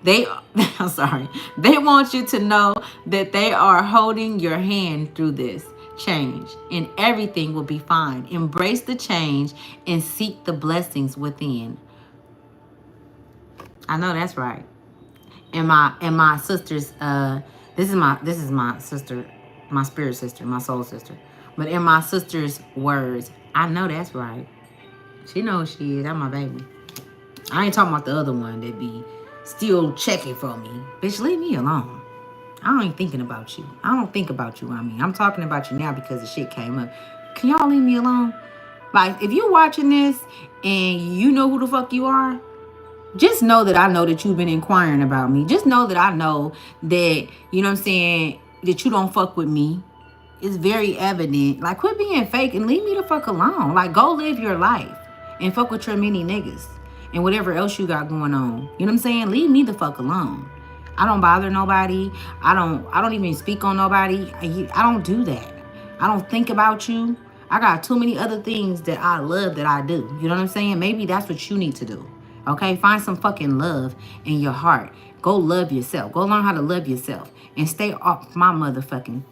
Speaker 1: I'm sorry. They want you to know that they are holding your hand through this change, and everything will be fine. Embrace the change and seek the blessings within. I know that's right. And my sister's this is my sister, my spirit sister, my soul sister. But in my sister's words, I know that's right. She knows she is. That's my baby. I ain't talking about the other one that be still checking for me. Bitch, leave me alone. I ain't thinking about you. I don't think about you. I mean, I'm talking about you now because the shit came up. Can y'all leave me alone? Like, if you're watching this and you know who the fuck you are, just know that I know that you've been inquiring about me. Just know that I know that, you know what I'm saying, that you don't fuck with me. It's very evident. Like, quit being fake and leave me the fuck alone. Like, go live your life and fuck with your many niggas and whatever else you got going on. You know what I'm saying? Leave me the fuck alone. I don't bother nobody. I don't even speak on nobody. I don't do that. I don't think about you. I got too many other things that I love that I do. You know what I'm saying? Maybe that's what you need to do. Okay? Find some fucking love in your heart. Go love yourself. Go learn how to love yourself and stay off my motherfucking.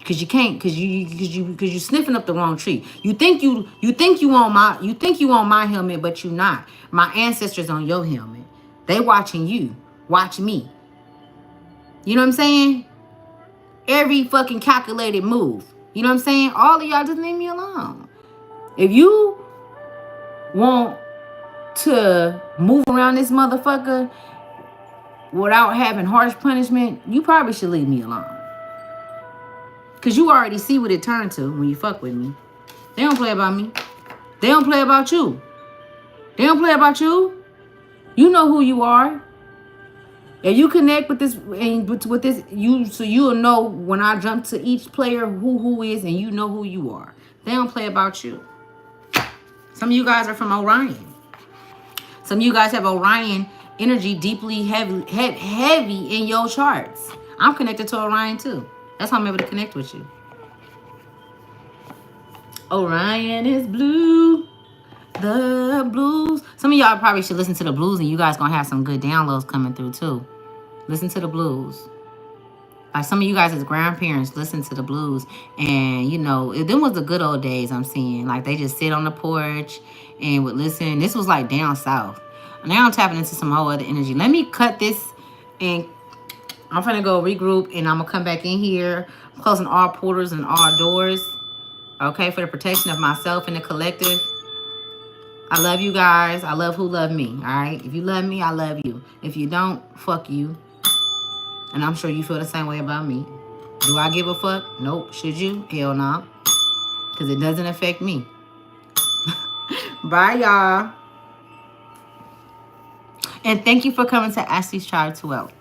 Speaker 1: Cause you can't, cause you sniffing up the wrong tree. You think you on my helmet, but you not. My ancestors on your helmet. They watching you. Watch me. You know what I'm saying? Every fucking calculated move. You know what I'm saying? All of y'all just leave me alone. If you want to move around this motherfucker without having harsh punishment, you probably should leave me alone. Because you already see what it turned to when you fuck with me. They don't play about me. They don't play about you. They don't play about you. You know who you are. If you connect with this, and with this, you'll know when I jump to each player who is, and you know who you are. They don't play about you. Some of you guys are from Orion. Some of you guys have Orion energy deeply heavy in your charts. I'm connected to Orion too. That's how I'm able to connect with you. Orion is blue. The blues. Some of y'all probably should listen to the blues, and you guys gonna have some good downloads coming through too. Listen to the blues. Like some of you guys as grandparents, listen to the blues. And you know, them was the good old days. I'm seeing like they just sit on the porch and would listen. This was like down south. Now I'm tapping into some whole other energy. Let me cut this, and I'm gonna go regroup, and I'm gonna come back in here. I'm closing all portals and all doors. Okay, for the protection of myself and the collective. I love you guys. I love who love me. All right. If you love me, I love you. If you don't, fuck you. And I'm sure you feel the same way about me. Do I give a fuck? Nope. Should you? Hell no. Because it doesn't affect me. Bye, y'all. And thank you for coming to Ashley's Tribe to Well.